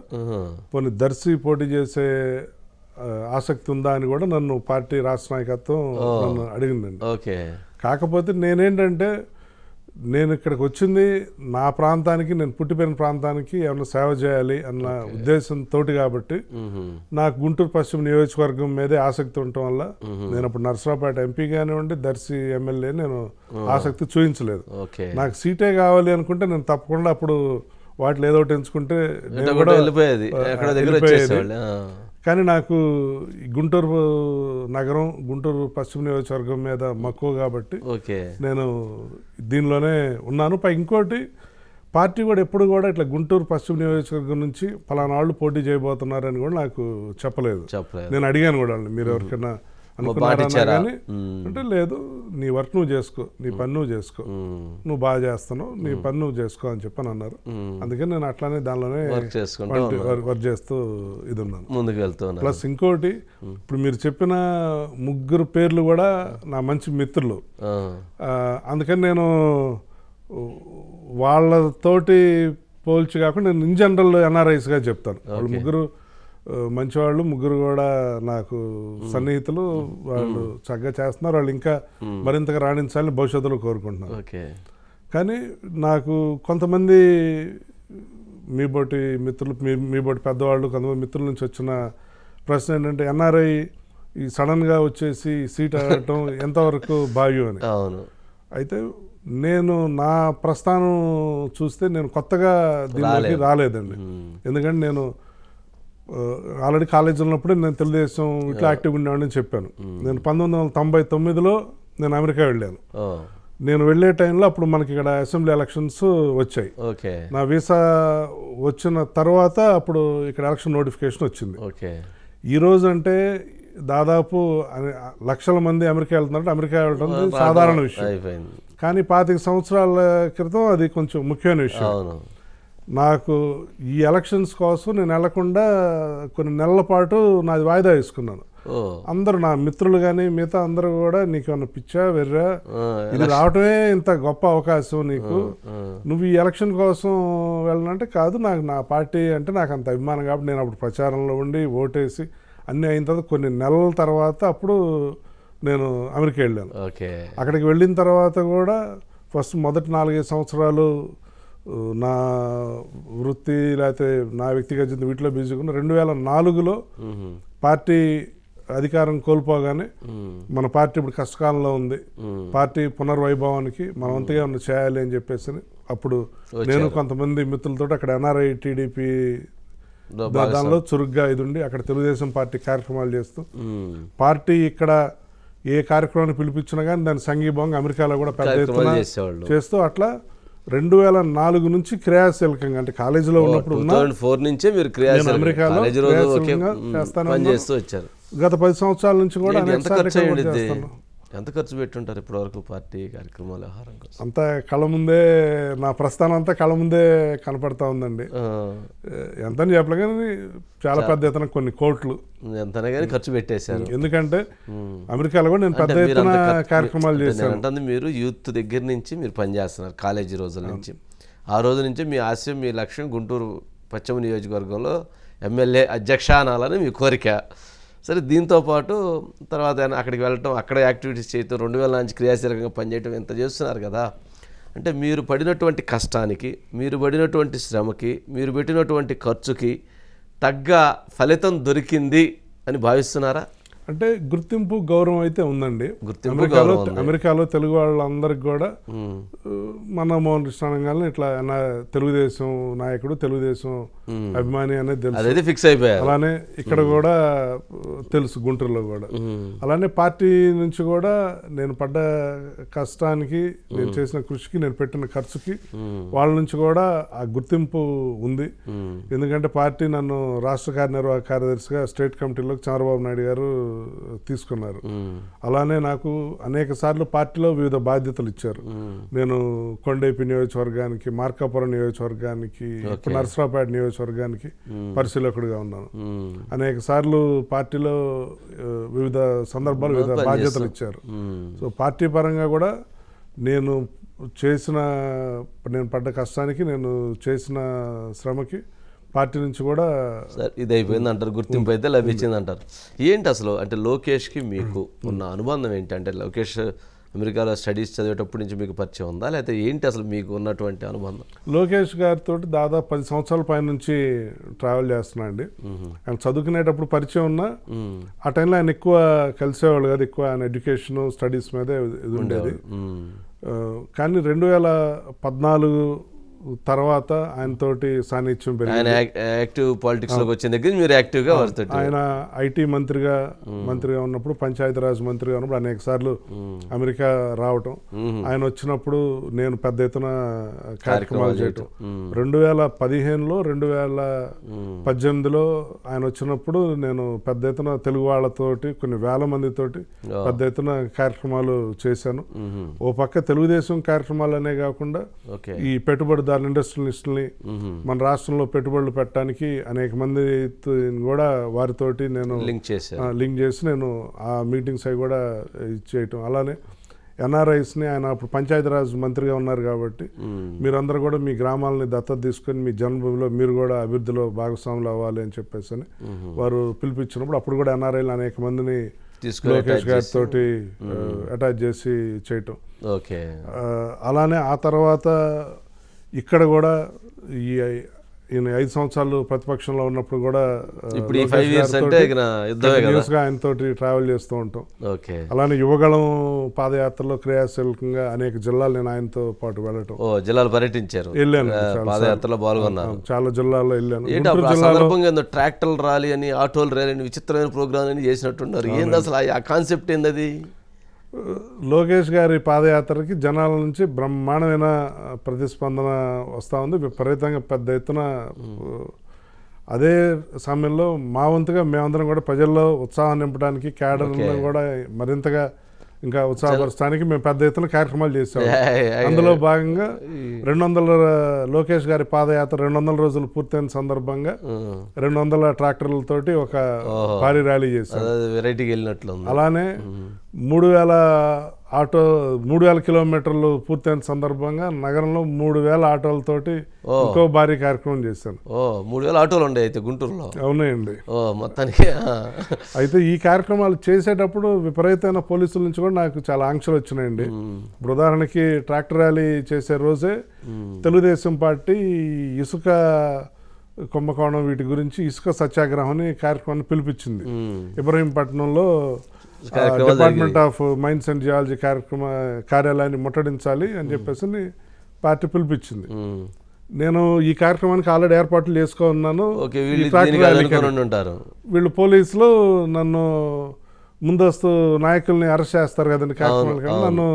కొన్ని దర్శి పోటీ చేసే ఆసక్తి ఉందా అని కూడా నన్ను పార్టీ రాష్ట్ర నాయకత్వం నన్ను అడిగిందండి. ఓకే, కాకపోతే నేనేంటంటే నేను ఇక్కడికి వచ్చింది నా ప్రాంతానికి, నేను పుట్టిపోయిన ప్రాంతానికి ఏమైనా సేవ చేయాలి అన్న ఉద్దేశంతో కాబట్టి నాకు గుంటూరు పశ్చిమ నియోజకవర్గం మీదే ఆసక్తి ఉండటం వల్ల నేను అప్పుడు నరసరావుపేట ఎంపీ కానివ్వండి, దర్శి ఎమ్మెల్యే నేను ఆసక్తి చూపించలేదు. నాకు సీటే కావాలి అనుకుంటే నేను తప్పకుండా అప్పుడు వాటిలో ఏదో ఒకటి ఎంచుకుంటే నేను కూడా వెళ్ళిపోయేది. కానీ నాకు గుంటూరు నగరం, గుంటూరు పశ్చిమ నియోజకవర్గం మీద మక్కువ కాబట్టి నేను దీనిలోనే ఉన్నాను. ఇంకోటి, పార్టీ కూడా ఎప్పుడు కూడా ఇట్లా గుంటూరు పశ్చిమ నియోజకవర్గం నుంచి ఫలానా వాళ్ళు పోటీ చేయబోతున్నారని కూడా నాకు చెప్పలేదు. నేను అడిగాను కూడా, మీరు ఎవరికైనా అనుకున్నారా కానీ అంటే లేదు, నీ వర్క్ నువ్వు చేసుకో, నీ పని నువ్వు చేసుకో, నువ్వు బాగా చేస్తున్నావు, నీ పని నువ్వు చేసుకో అని చెప్పని అన్నారు. అందుకని నేను అట్లానే దానిలోనే వర్క్ చేస్తూ ఇది ఉన్నాను, ముందుకు వెళ్తున్నాను. ప్లస్ ఇంకోటి, ఇప్పుడు మీరు చెప్పిన 3 పేర్లు కూడా నా మంచి మిత్రులు. అందుకని నేను వాళ్ళతోటి పోల్చి కాకుండా నేను ఇన్ జనరల్ ఎన్ఆర్ఐస్గా చెప్తాను. వాళ్ళు 3 మంచివాళ్ళు, 3 కూడా నాకు సన్నిహితులు. వాళ్ళు చక్కగా చేస్తున్నారు, వాళ్ళు ఇంకా మరింతగా రాణించాలని భవిష్యత్తులో కోరుకుంటున్నారు. కానీ నాకు కొంతమంది మీ బోటి మిత్రులు, మీ బోటి పెద్దవాళ్ళు, కొంతమంది మిత్రుల నుంచి వచ్చిన ప్రశ్న ఏంటంటే, ఎన్ఆర్ఐ ఈ సడన్గా వచ్చేసి సీట్ అడగటం ఎంతవరకు భావ్యం అని. అయితే నేను నా ప్రస్థానం చూస్తే నేను కొత్తగా దీనికి రాలేదండి. ఎందుకంటే నేను ఆల్రెడీ కాలేజీలో ఉన్నప్పుడే నేను తెలుగుదేశం ఇట్లా యాక్టివ్గా ఉండేవాడిని చెప్పాను. నేను 1999లో నేను అమెరికా వెళ్ళాను. నేను వెళ్ళే టైంలో అప్పుడు మనకి ఇక్కడ అసెంబ్లీ ఎలక్షన్స్ వచ్చాయి. నా వీసా వచ్చిన తర్వాత అప్పుడు ఇక్కడ ఎలక్షన్ నోటిఫికేషన్ వచ్చింది. ఈరోజు అంటే దాదాపు లక్షల మంది అమెరికా వెళ్తున్నట్టు అమెరికా వెళ్ళడం సాధారణ విషయం. కానీ 25 సంవత్సరాల క్రితం అది కొంచెం ముఖ్యమైన విషయం. నాకు ఈ ఎలక్షన్స్ కోసం నేను వెళ్లకుండా కొన్ని నెలల పాటు నాది వాయిదా వేసుకున్నాను. అందరూ నా మిత్రులు కానీ మిగతా అందరూ కూడా, నీకు ఏమన్నా పిచ్చా వెర్రా, ఇది రావటమే ఇంత గొప్ప అవకాశం నీకు, నువ్వు ఈ ఎలక్షన్ కోసం వెళ్ళనంటే కాదు, నాకు నా పార్టీ అంటే నాకు అంత అభిమానం కాబట్టి నేను అప్పుడు ప్రచారంలో ఉండి ఓటేసి అన్నీ అయిన తర్వాత కొన్ని నెలల తర్వాత అప్పుడు నేను అమెరికా వెళ్ళాను. అక్కడికి వెళ్ళిన తర్వాత కూడా ఫస్ట్ మొదటి 4-5 సంవత్సరాలు నా వృత్తి లేకపోతే నా వ్యక్తిగత జీవితం వీటిలో బిజీగా ఉన్న. 2004లో పార్టీ అధికారం కోల్పోగానే మన పార్టీ ఇప్పుడు కష్టకాలంలో ఉంది, పార్టీ పునర్వైభవానికి మనం అంతగా ఉన్న చేయాలి అని చెప్పేసి అప్పుడు నేను కొంతమంది మిత్రులతో అక్కడ ఎన్ఆర్ఐ టీడీపీ దానిలో చురుగ్గా ఇది ఉండి అక్కడ తెలుగుదేశం పార్టీ కార్యక్రమాలు చేస్తూ, పార్టీ ఇక్కడ ఏ కార్యక్రమాన్ని పిలిపించినా కానీ దాని సంఘీభావంగా అమెరికాలో కూడా పెద్ద ఎత్తున చేస్తూ అట్లా 2004 నుంచి క్రియాశీలకంగా, అంటే కాలేజీలో ఉన్నప్పుడు అమెరికాలో చేస్తాను. గత 10 సంవత్సరాల నుంచి కూడా ఎంత ఖర్చు పెట్టుంటారు ఇప్పటి వరకు పార్టీ కార్యక్రమాల వ్యవహారం కోసం? అంతా కళ్ళ ముందే, నా ప్రస్థానం అంతా కళ్ళ ముందే కనపడతా ఉందండి. ఎంతని చెప్పలే కానీ చాలా పెద్ద ఎత్తున కొన్ని కోట్లు ఎంతనే కానీ ఖర్చు పెట్టేశారు. ఎందుకంటే అమెరికాలో కూడా నేను పెద్ద ఎత్తున కార్యక్రమాలు చేశాను. అంటే మీరు యూత్ దగ్గర నుంచి మీరు పనిచేస్తున్నారు, కాలేజీ రోజుల నుంచి. ఆ రోజు నుంచి మీ ఆశయం, మీ లక్ష్యం గుంటూరు పశ్చిమ నియోజకవర్గంలో ఎమ్మెల్యే అధ్యక్ష అనాలని మీ కోరిక. సరే, దీంతో పాటు తర్వాత అక్కడికి వెళ్ళటం, అక్కడ యాక్టివిటీస్ చేయటం, 2000 నుంచి క్రియాశీలకంగా పనిచేయటం ఇంత చేస్తున్నారు కదా. అంటే మీరు పడినటువంటి కష్టానికి, మీరు పడినటువంటి శ్రమకి, మీరు పెట్టినటువంటి ఖర్చుకి తగ్గ ఫలితం దొరికింది అని భావిస్తున్నారా? అంటే గుర్తింపు, గౌరవం అయితే ఉందండి. అమెరికాలో తెలుగు వాళ్ళందరికి కూడా మన్మోహన్ కృష్ణానంగానే ఇట్లా తెలుగుదేశం నాయకుడు, తెలుగుదేశం అభిమాని అనేది తెలుసు, ఫిక్స్ అయిపోయారు. అలానే ఇక్కడ కూడా తెలుసు, గుంటూరులో కూడా. అలానే పార్టీ నుంచి కూడా నేను పడ్డ కష్టానికి, నేను చేసిన కృషికి, నేను పెట్టిన ఖర్చుకి వాళ్ళ నుంచి కూడా ఆ గుర్తింపు ఉంది. ఎందుకంటే పార్టీ నన్ను రాష్ట్ర కార్యనిర్వాహక కార్యదర్శిగా స్టేట్ కమిటీలో చంద్రబాబు నాయుడు గారు తీసుకున్నారు. అలానే నాకు అనేక సార్లు పార్టీలో వివిధ బాధ్యతలు ఇచ్చారు. నేను కొండేపి నియోజకవర్గానికి, మార్కాపురం నియోజకవర్గానికి, ఇప్పుడు నర్సరావుపేట నియోజకవర్గానికి పరిశీలకుడిగా ఉన్నాను. అనేక సార్లు పార్టీలో వివిధ సందర్భాలు వివిధ బాధ్యతలు ఇచ్చారు. సో పార్టీ పరంగా కూడా నేను పడ్డ కష్టానికి, నేను చేసిన శ్రమకి పార్టీ నుంచి కూడా ఇది అయిపోయింది అంటారు, గుర్తింపు అయితే లభించింది అంటారు. ఏంటి అసలు అంటే లోకేష్కి మీకు ఉన్న అనుబంధం ఏంటి? అంటే లోకేష్ అమెరికాలో స్టడీస్ చదివేటప్పటి నుంచి మీకు పరిచయం ఉందా, లేకపోతే ఏంటి అసలు మీకు ఉన్నటువంటి అనుబంధం? లోకేష్ గారితో దాదాపు 10 సంవత్సరాల పై నుంచి ట్రావెల్ చేస్తున్నా అండి. ఆయన చదువుకునేటప్పుడు పరిచయం ఉన్నా ఆ టైంలో ఆయన ఎక్కువ కలిసేవాళ్ళు కాదు, ఎక్కువ ఆయన ఎడ్యుకేషన్, స్టడీస్ మీదే ఇది ఉండేది. కానీ 2014 తర్వాత ఆయనతోటి సాన్నిధ్యం పెరిగింది. యాక్టివ్ పాలిటిక్స్ లోకి వచ్చిన దగ్గర మీరు యాక్టివ్గా ఆయన ఐటీ మంత్రిగా ఉన్నప్పుడు, పంచాయతీరాజ్ మంత్రిగా ఉన్నప్పుడు అనేక సార్లు అమెరికా రావటం, ఆయన వచ్చినప్పుడు నేను పెద్ద ఎత్తున కార్యక్రమాలు చేయటం. 2015లో 2018లో ఆయన వచ్చినప్పుడు నేను పెద్ద ఎత్తున తెలుగు వాళ్ళతోటి, కొన్ని వేల మందితోటి పెద్ద ఎత్తున కార్యక్రమాలు చేశాను. ఓ పక్క తెలుగుదేశం కార్యక్రమాలనే కాకుండా ఈ పెట్టుబడి ఇండస్ట్రియలిస్టుల్ని మన రాష్ట్రంలో పెట్టుబడులు పెట్టడానికి అనేక మంది కూడా వారితోటి నేను లింక్ చేసి నేను ఆ మీటింగ్స్ అవి కూడా చేయటం. అలానే ఎన్ఆర్ఐస్ని, ఆయన అప్పుడు పంచాయతీరాజ్ మంత్రిగా ఉన్నారు కాబట్టి మీరందరూ కూడా మీ గ్రామాలని దత్తత తీసుకొని మీ జన్మభూమిలో మీరు కూడా అభివృద్ధిలో భాగస్వాములు అవ్వాలి అని చెప్పేసి అని వారు పిలిపించినప్పుడు అప్పుడు కూడా ఎన్ఆర్ఐలు అనేక మందిని లోకేష్ గారితో అటాచ్ చేసి చేయటం. అలానే ఆ తర్వాత ఇక్కడ కూడా ఈయన 5 సంవత్సరాలు ప్రతిపక్షంలో ఉన్నప్పుడు కూడా ఆయనతో ట్రావెల్ చేస్తూ ఉంటాం. అలానే యువగళం పాదయాత్రలో క్రియాశీలకంగా అనేక జిల్లాలు నేను ఆయనతో పాటు వెళ్ళటం, జిల్లాలు పర్యటించారు, వెళ్ళాను, పాదయాత్రలో పాల్గొన్నాను, చాలా జిల్లాల్లో వెళ్ళాను. ట్రాక్టర్ ర్యాలీ అని, ఆటోలు ర్యాలీ అని, విచిత్రమైన ప్రోగ్రామ్ అని చేసినట్టున్నారు. ఏంది అసలు ఆ కాన్సెప్ట్ ఏంది? అది లోకేష్ గారి పాదయాత్రకి జనాల నుంచి బ్రహ్మాండమైన ప్రతిస్పందన వస్తూ ఉంది, విపరీతంగా పెద్ద ఎత్తున. అదే సమయంలో మా వంతుగా మేమందరం కూడా ప్రజల్లో ఉత్సాహం నింపడానికి, క్యాడర్లను కూడా మరింతగా ఇంకా ఉత్సాహపరచడానికి మేము పెద్ద ఎత్తున కార్యక్రమాలు చేసాము. అందులో భాగంగా 200 లోకేష్ గారి పాదయాత్ర 200 రోజులు పూర్తయిన సందర్భంగా 200 ట్రాక్టర్లతోటి ఒక భారీ ర్యాలీ చేశాం. అలానే 3000 కిలోమీటర్లు పూర్తయిన సందర్భంగా నగరంలో 3000 ఆటోలతోటి ఇంకో భారీ కార్యక్రమం చేశాను. 3000 ఆటోలు ఉండే అయితే గుంటూరులో? అవునండి, మొత్తానికి. అయితే ఈ కార్యక్రమాలు చేసేటప్పుడు విపరీతమైన పోలీసుల నుంచి కూడా నాకు చాలా ఆంక్షలు వచ్చినాయండి. ఇప్పుడు ఉదాహరణకి ట్రాక్టర్ ర్యాలీ చేసే రోజే తెలుగుదేశం పార్టీ ఇసుక కుంభకోణం వీటి గురించి ఇసుక సత్యాగ్రహం అని కార్యక్రమాన్ని పిలిపించింది. ఇబ్రహీంపట్నంలో department of mines and geology కార్యాలయాన్ని ముట్టడించాలి అని చెప్పేసి పార్టీ పిలిపించింది. నేను ఈ కార్యక్రమానికి ఆల్రెడీ ఏర్పాట్లు చేసుకున్నాను. వీళ్ళు పోలీసులు నన్ను ముందస్తు నాయకుల్ని అరెస్ట్ చేస్తారు కదండి కార్యక్రమాలు, కానీ నన్ను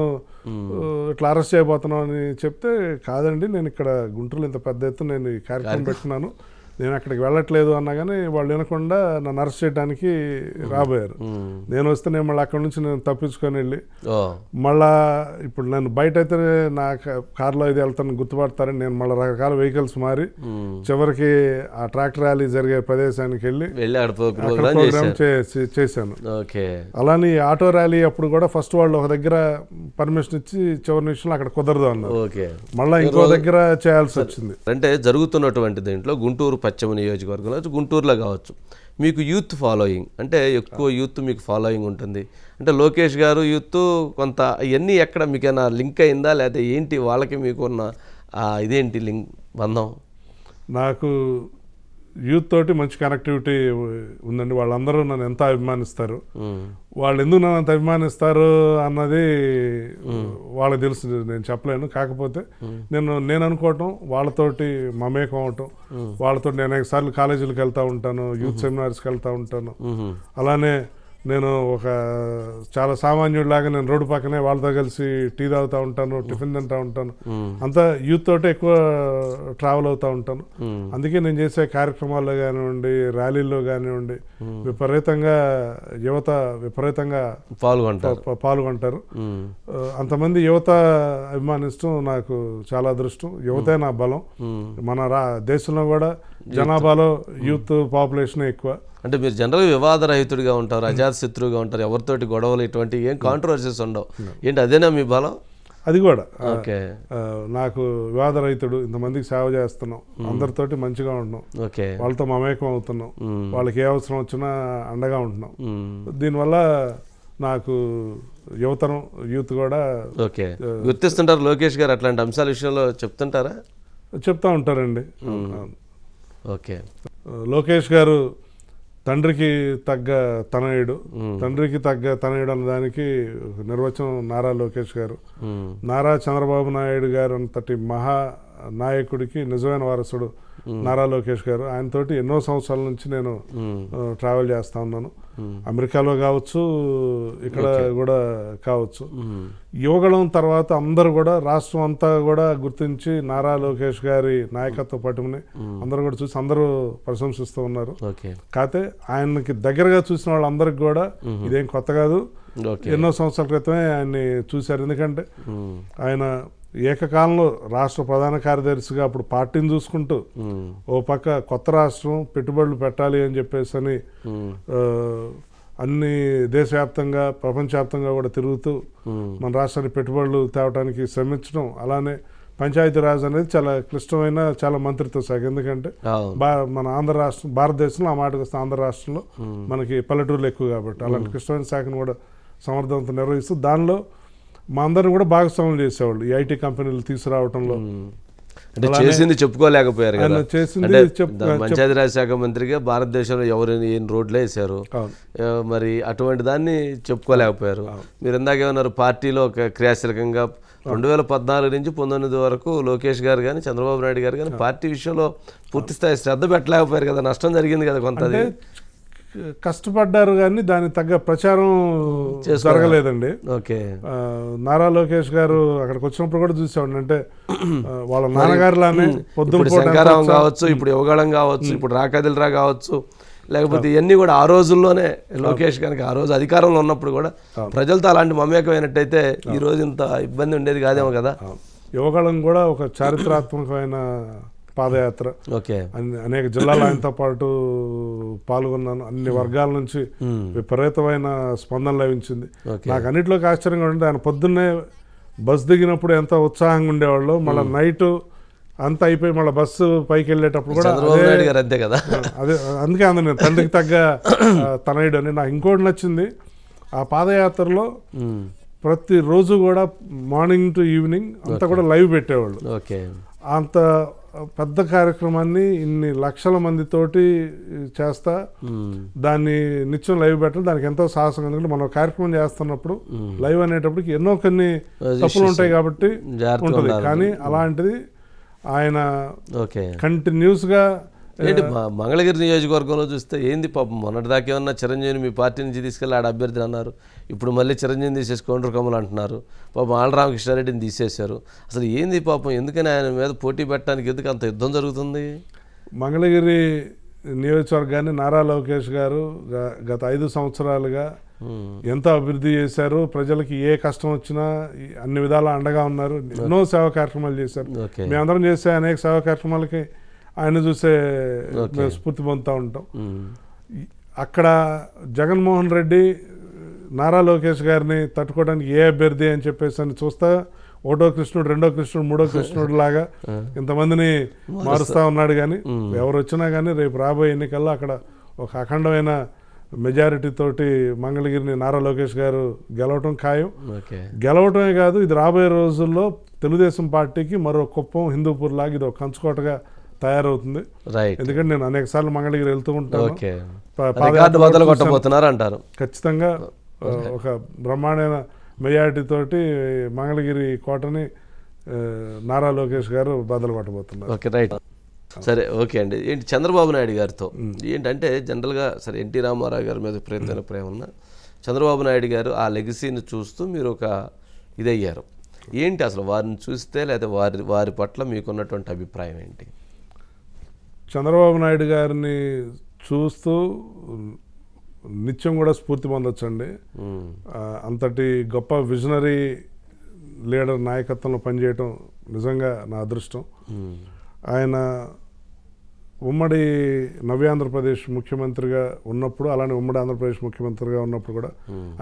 ఇట్లా అరెస్ట్ చేయబోతున్నాం అని చెప్తే, కాదండి నేను ఇక్కడ గుంటూరులో ఇంత పెద్ద ఎత్తున నేను ఈ కార్యక్రమం పెట్టుకున్నాను, నేను అక్కడికి వెళ్ళట్లేదు అన్నా కానీ వాళ్ళు వినకుండా నన్ను అరెస్ట్ చేయడానికి రాబోయారు. నేను వస్తే నేను మళ్ళీ అక్కడ నుంచి నేను తప్పించుకొని వెళ్ళి మళ్ళా ఇప్పుడు నేను బయట అయితే నా కార్లో ఇది వెళ్తాను గుర్తుపడతారని నేను మళ్ళీ రకరకాల వెహికల్స్ మారి చివరికి ఆ ట్రాక్టర్ ర్యాలీ జరిగే ప్రదేశానికి వెళ్ళి ప్రోగ్రామ్ చేశాను. అలానే ఆటో ర్యాలీ అప్పుడు కూడా ఫస్ట్ వాళ్ళు ఒక దగ్గర పర్మిషన్ ఇచ్చి చివరి నిమిషంలో అక్కడ కుదరదు అన్నారు, మళ్ళీ ఇంకో దగ్గర చేయాల్సి వచ్చింది. అంటే జరుగుతున్నటువంటి దీంట్లో గుంటూరు పశ్చిమ నియోజకవర్గంలో గుంటూరులో కావచ్చు, మీకు యూత్ ఫాలోయింగ్ అంటే ఎక్కువ యూత్ మీకు ఫాలోయింగ్ ఉంటుంది అంటే లోకేష్ గారు యూత్ కొంత ఇవన్నీ ఎక్కడ మీకైనా లింక్ అయిందా లేదా ఏంటి వాళ్ళకి మీకు ఉన్న ఇదేంటి లింక్ బంధం? నాకు యూత్ తోటి మంచి కనెక్టివిటీ ఉందండి. వాళ్ళందరూ నన్ను ఎంత అభిమానిస్తారు, వాళ్ళు ఎందుకు నన్ను అంత అభిమానిస్తారు అన్నది వాళ్ళకి తెలుసు, నేను చెప్పలేను. కాకపోతే నేను అనుకోవటం వాళ్ళతోటి మమేకం అవటం, వాళ్ళతో నేను అనేక సార్లు కాలేజీలకు వెళ్తూ ఉంటాను, యూత్ సెమినార్స్కి వెళ్తూ ఉంటాను. అలానే నేను ఒక చాలా సామాన్యుడిలాగా నేను రోడ్డు పక్కనే వాళ్ళతో కలిసి టీ తాగుతూ ఉంటాను, టిఫిన్ తింటూ ఉంటాను. అంతా యూత్ తోటే ఎక్కువ ట్రావెల్ అవుతూ ఉంటాను. అందుకే నేను చేసే కార్యక్రమాల్లో కానివ్వండి, ర్యాలీల్లో కానివ్వండి, విపరీతంగా యువత విపరీతంగా పాల్గొంటారు. అంతమంది యువత అభిమానిస్తూ నాకు చాలా అదృష్టం. యువతే నా బలం. మన దేశంలో కూడా జనాభాలో యూత్ పాపులేషన్ ఎక్కువ. అంటే మీరు జనరల్గా వివాదరహితుడిగా ఉంటారు, అజాత శత్రువుగా ఉంటారు, ఎవరితోటి గొడవలు ఇటువంటి ఏం కాంట్రవర్సీస్ ఉండవు. ఏంటి అదేనా మీ బలం? అది కూడా. ఓకే, నాకు వివాదరహితుడు, ఇంతమందికి సేవ చేస్తున్నాం, అందరితోటి మంచిగా ఉంటున్నాం, వాళ్ళతో మమేకం అవుతున్నాం, వాళ్ళకి ఏ అవసరం వచ్చినా అండగా ఉంటున్నాం. దీనివల్ల నాకు యువతరం యూత్ కూడా ఓకే గుర్తిస్తుంటారు. లోకేష్ గారు అట్లాంటి అంశాల విషయంలో చెప్తుంటారా? చెప్తా ఉంటారండి. ఓకే, లోకేష్ గారు తండ్రికి తగ్గ తనయుడు, తండ్రికి తగ్గ తనయుడు అన్నదానికి నిర్వచనం నారా లోకేష్ గారు. నారా చంద్రబాబు నాయుడు గారు అంతటి మహా నాయకుడికి నిజమైన వారసుడు నారా లోకేష్ గారు. ఆయనతోటి ఎన్నో సంవత్సరాల నుంచి నేను ట్రావెల్ చేస్తూ ఉన్నాను. అమెరికాలో కావచ్చు, ఇక్కడ కూడా కావచ్చు. యువగళం తర్వాత అందరూ కూడా రాష్ట్రం అంతా కూడా గుర్తించి నారా లోకేష్ గారి నాయకత్వ పట్టుమని అందరూ కూడా చూసి అందరూ ప్రశంసిస్తూ ఉన్నారు. కాకపోతే ఆయనకి దగ్గరగా చూసిన వాళ్ళందరికీ కూడా ఇదేం కొత్త కాదు, ఎన్నో సంవత్సరాల క్రితమే ఆయన్ని చూశారు. ఎందుకంటే ఆయన ఏకకాలంలో రాష్ట్ర ప్రధాన కార్యదర్శిగా అప్పుడు పార్టీని చూసుకుంటూ ఓ పక్క కొత్త రాష్ట్రం పెట్టుబడులు పెట్టాలి అని చెప్పేసి అని అన్ని దేశవ్యాప్తంగా ప్రపంచవ్యాప్తంగా కూడా తిరుగుతూ మన రాష్ట్రానికి పెట్టుబడులు తేవడానికి శ్రమించడం. అలానే పంచాయతీరాజ్ అనేది చాలా క్లిష్టమైన చాలా మంత్రిత్వ శాఖ. ఎందుకంటే మన ఆంధ్ర రాష్ట్రం, భారతదేశంలో ఆ మాటకు వస్తే ఆంధ్ర రాష్ట్రంలో మనకి పల్లెటూర్లు ఎక్కువ కాబట్టి అలాంటి క్లిష్టమైన శాఖను కూడా సమర్థవంతంగా నిర్వహిస్తూ దానిలో మా అందరిని కూడా భాగస్వాములు చేసేవాళ్ళు ఈ ఐటీ కంపెనీలు తీసుకురావడంలో. అంటే చేసింది చెప్పుకోలేకపోయారు కదా. పంచాయతీరాజ్ శాఖ మంత్రిగా భారతదేశంలో ఎవరిని ఏం రోడ్లు వేసారు, మరి అటువంటి దాన్ని చెప్పుకోలేకపోయారు. మీరు ఇందాక ఏమన్నారు, పార్టీలో ఒక క్రియాశీలకంగా 2014 నుంచి 2019 వరకు లోకేష్ గారు కానీ చంద్రబాబు నాయుడు గారు కానీ పార్టీ విషయంలో పూర్తిస్థాయి శ్రద్ధ పెట్టలేకపోయారు కదా, నష్టం జరిగింది కదా కొంత. కష్టపడ్డారు కానీ దానికి తగ్గ ప్రచారం జరగలేదండి. ఓకే, నారా లోకేష్ గారు అక్కడికి వచ్చినప్పుడు కూడా చూసేవాడిని. అంటే వాళ్ళ నాన్నగారులానే పొద్దున శంకారావం కావచ్చు, ఇప్పుడు యువగళం కావచ్చు, ఇప్పుడు రాకదిల్రా కావచ్చు, లేకపోతే ఇవన్నీ కూడా ఆ రోజుల్లోనే లోకేష్ కనుక ఆ రోజు అధికారంలో ఉన్నప్పుడు కూడా ప్రజలతో అలాంటి మమేకమైనట్టయితే ఈ రోజు ఇంత ఇబ్బంది ఉండేది కాదేమో కదా. యువగళం కూడా ఒక చారిత్రాత్మకమైన పాదయాత్ర. అనేక జిల్లాలు ఆయనతో పాటు పాల్గొన్నాను. అన్ని వర్గాల నుంచి విపరీతమైన స్పందన లభించింది. నాకు అన్నింటిలోకి ఆశ్చర్యంగా ఉంటే ఆయన పొద్దున్నే బస్ దిగినప్పుడు ఎంత ఉత్సాహంగా ఉండేవాళ్ళు, మళ్ళీ నైట్ అంతా అయిపోయి మళ్ళీ బస్సు పైకి వెళ్ళేటప్పుడు కూడా అంతే కదా. అదే అందుకే నేను తండ్రికి తగ్గ తనయుడు అని. నాకు ఇంకోటి నచ్చింది, ఆ పాదయాత్రలో ప్రతిరోజు కూడా మార్నింగ్ టు ఈవినింగ్ అంతా కూడా లైవ్ పెట్టేవాళ్ళు. అంత పెద్ద కార్యక్రమాన్ని ఇన్ని లక్షల మందితోటి చేస్తా దాన్ని నిత్యం లైవ్ పెట్టడం దానికి ఎంతో సాహసం. ఎందుకంటే మనం కార్యక్రమం చేస్తున్నప్పుడు లైవ్ అనేటప్పటికి ఎన్నో కొన్ని తప్పులు ఉంటాయి కాబట్టి ఉంటుంది. కానీ అలాంటిది ఆయన కంటిన్యూస్గా ఏంటి మంగళగిరి నియోజకవర్గంలో చూస్తే ఏంది పాపం, మొన్నటిదాకా ఏమన్నా చిరంజీవిని మీ పార్టీ నుంచి తీసుకెళ్ళి ఆడ అభ్యర్థి అన్నారు, ఇప్పుడు మళ్ళీ చిరంజీవిని తీసేసి కౌంటర్ కమ్మలు అంటున్నారు. పాపం ఆళ్ళ రామకృష్ణారెడ్డిని తీసేశారు. అసలు ఏంది పాపం, ఎందుకని ఆయన మీద పోటీ పెట్టడానికి ఎందుకు అంత యుద్ధం జరుగుతుంది? మంగళగిరి నియోజకవర్గాన్ని నారా లోకేష్ గారు గత 5 సంవత్సరాలుగా ఎంతో అభివృద్ధి చేశారు. ప్రజలకి ఏ కష్టం వచ్చినా అన్ని విధాలా అండగా ఉన్నారు. ఎన్నో సేవా కార్యక్రమాలు చేశారు. మేమందరం చేసే అనేక సేవా కార్యక్రమాలకి ఆయన చూసే స్ఫూర్తి పొందుతూ ఉంటాం. అక్కడ జగన్మోహన్ రెడ్డి నారా లోకేష్ గారిని తట్టుకోవడానికి ఏ అభ్యర్థి అని చెప్పేసి అని చూస్తా ఒకటో కృష్ణుడు, రెండో కృష్ణుడు, మూడో కృష్ణుడు లాగా ఇంతమందిని మారుస్తూ ఉన్నాడు. కానీ ఎవరు వచ్చినా కానీ రేపు రాబోయే ఎన్నికల్లో అక్కడ ఒక అఖండమైన మెజారిటీ తోటి మంగళగిరిని నారా లోకేష్ గారు గెలవటం ఖాయం. గెలవటమే కాదు, ఇది రాబోయే రోజుల్లో తెలుగుదేశం పార్టీకి మరో కుప్పం హిందూపూర్ లాగా ఇది ఒక కంచుకోటగా తయారవుతుంది. ఎందుకంటే నేను అనేక సార్లు మంగళగిరి వెళ్తూ ఉంటాను. ఖచ్చితంగా ఒక బ్రహ్మాండమైన మెజారిటీ తోటి మంగళగిరి కోటని నారా లోకేష్ గారు బద్దలు కొట్టబోతున్నారు. Okay, right. సరే, ఓకే అండి. ఏంటి చంద్రబాబు నాయుడు గారితో ఏంటంటే జనరల్గా సరే ఎన్టీ రామారావు గారి మీద ప్రేమ ఉన్న చంద్రబాబు నాయుడు గారు ఆ లెగసీని చూస్తూ మీరు ఒక ఇదయ్యారు. ఏంటి అసలు వారిని చూస్తే లేదా వారి పట్ల మీకున్నటువంటి అభిప్రాయం ఏంటి? చంద్రబాబు నాయుడు గారిని చూస్తూ నిత్యం కూడా స్ఫూర్తి పొందొచ్చండి. అంతటి గొప్ప విజనరీ లీడర్ నాయకత్వంలో పనిచేయటం నిజంగా నా అదృష్టం. ఆయన ఉమ్మడి నవ్యాంధ్రప్రదేశ్ ముఖ్యమంత్రిగా ఉన్నప్పుడు, అలానే ఉమ్మడి ఆంధ్రప్రదేశ్ ముఖ్యమంత్రిగా ఉన్నప్పుడు కూడా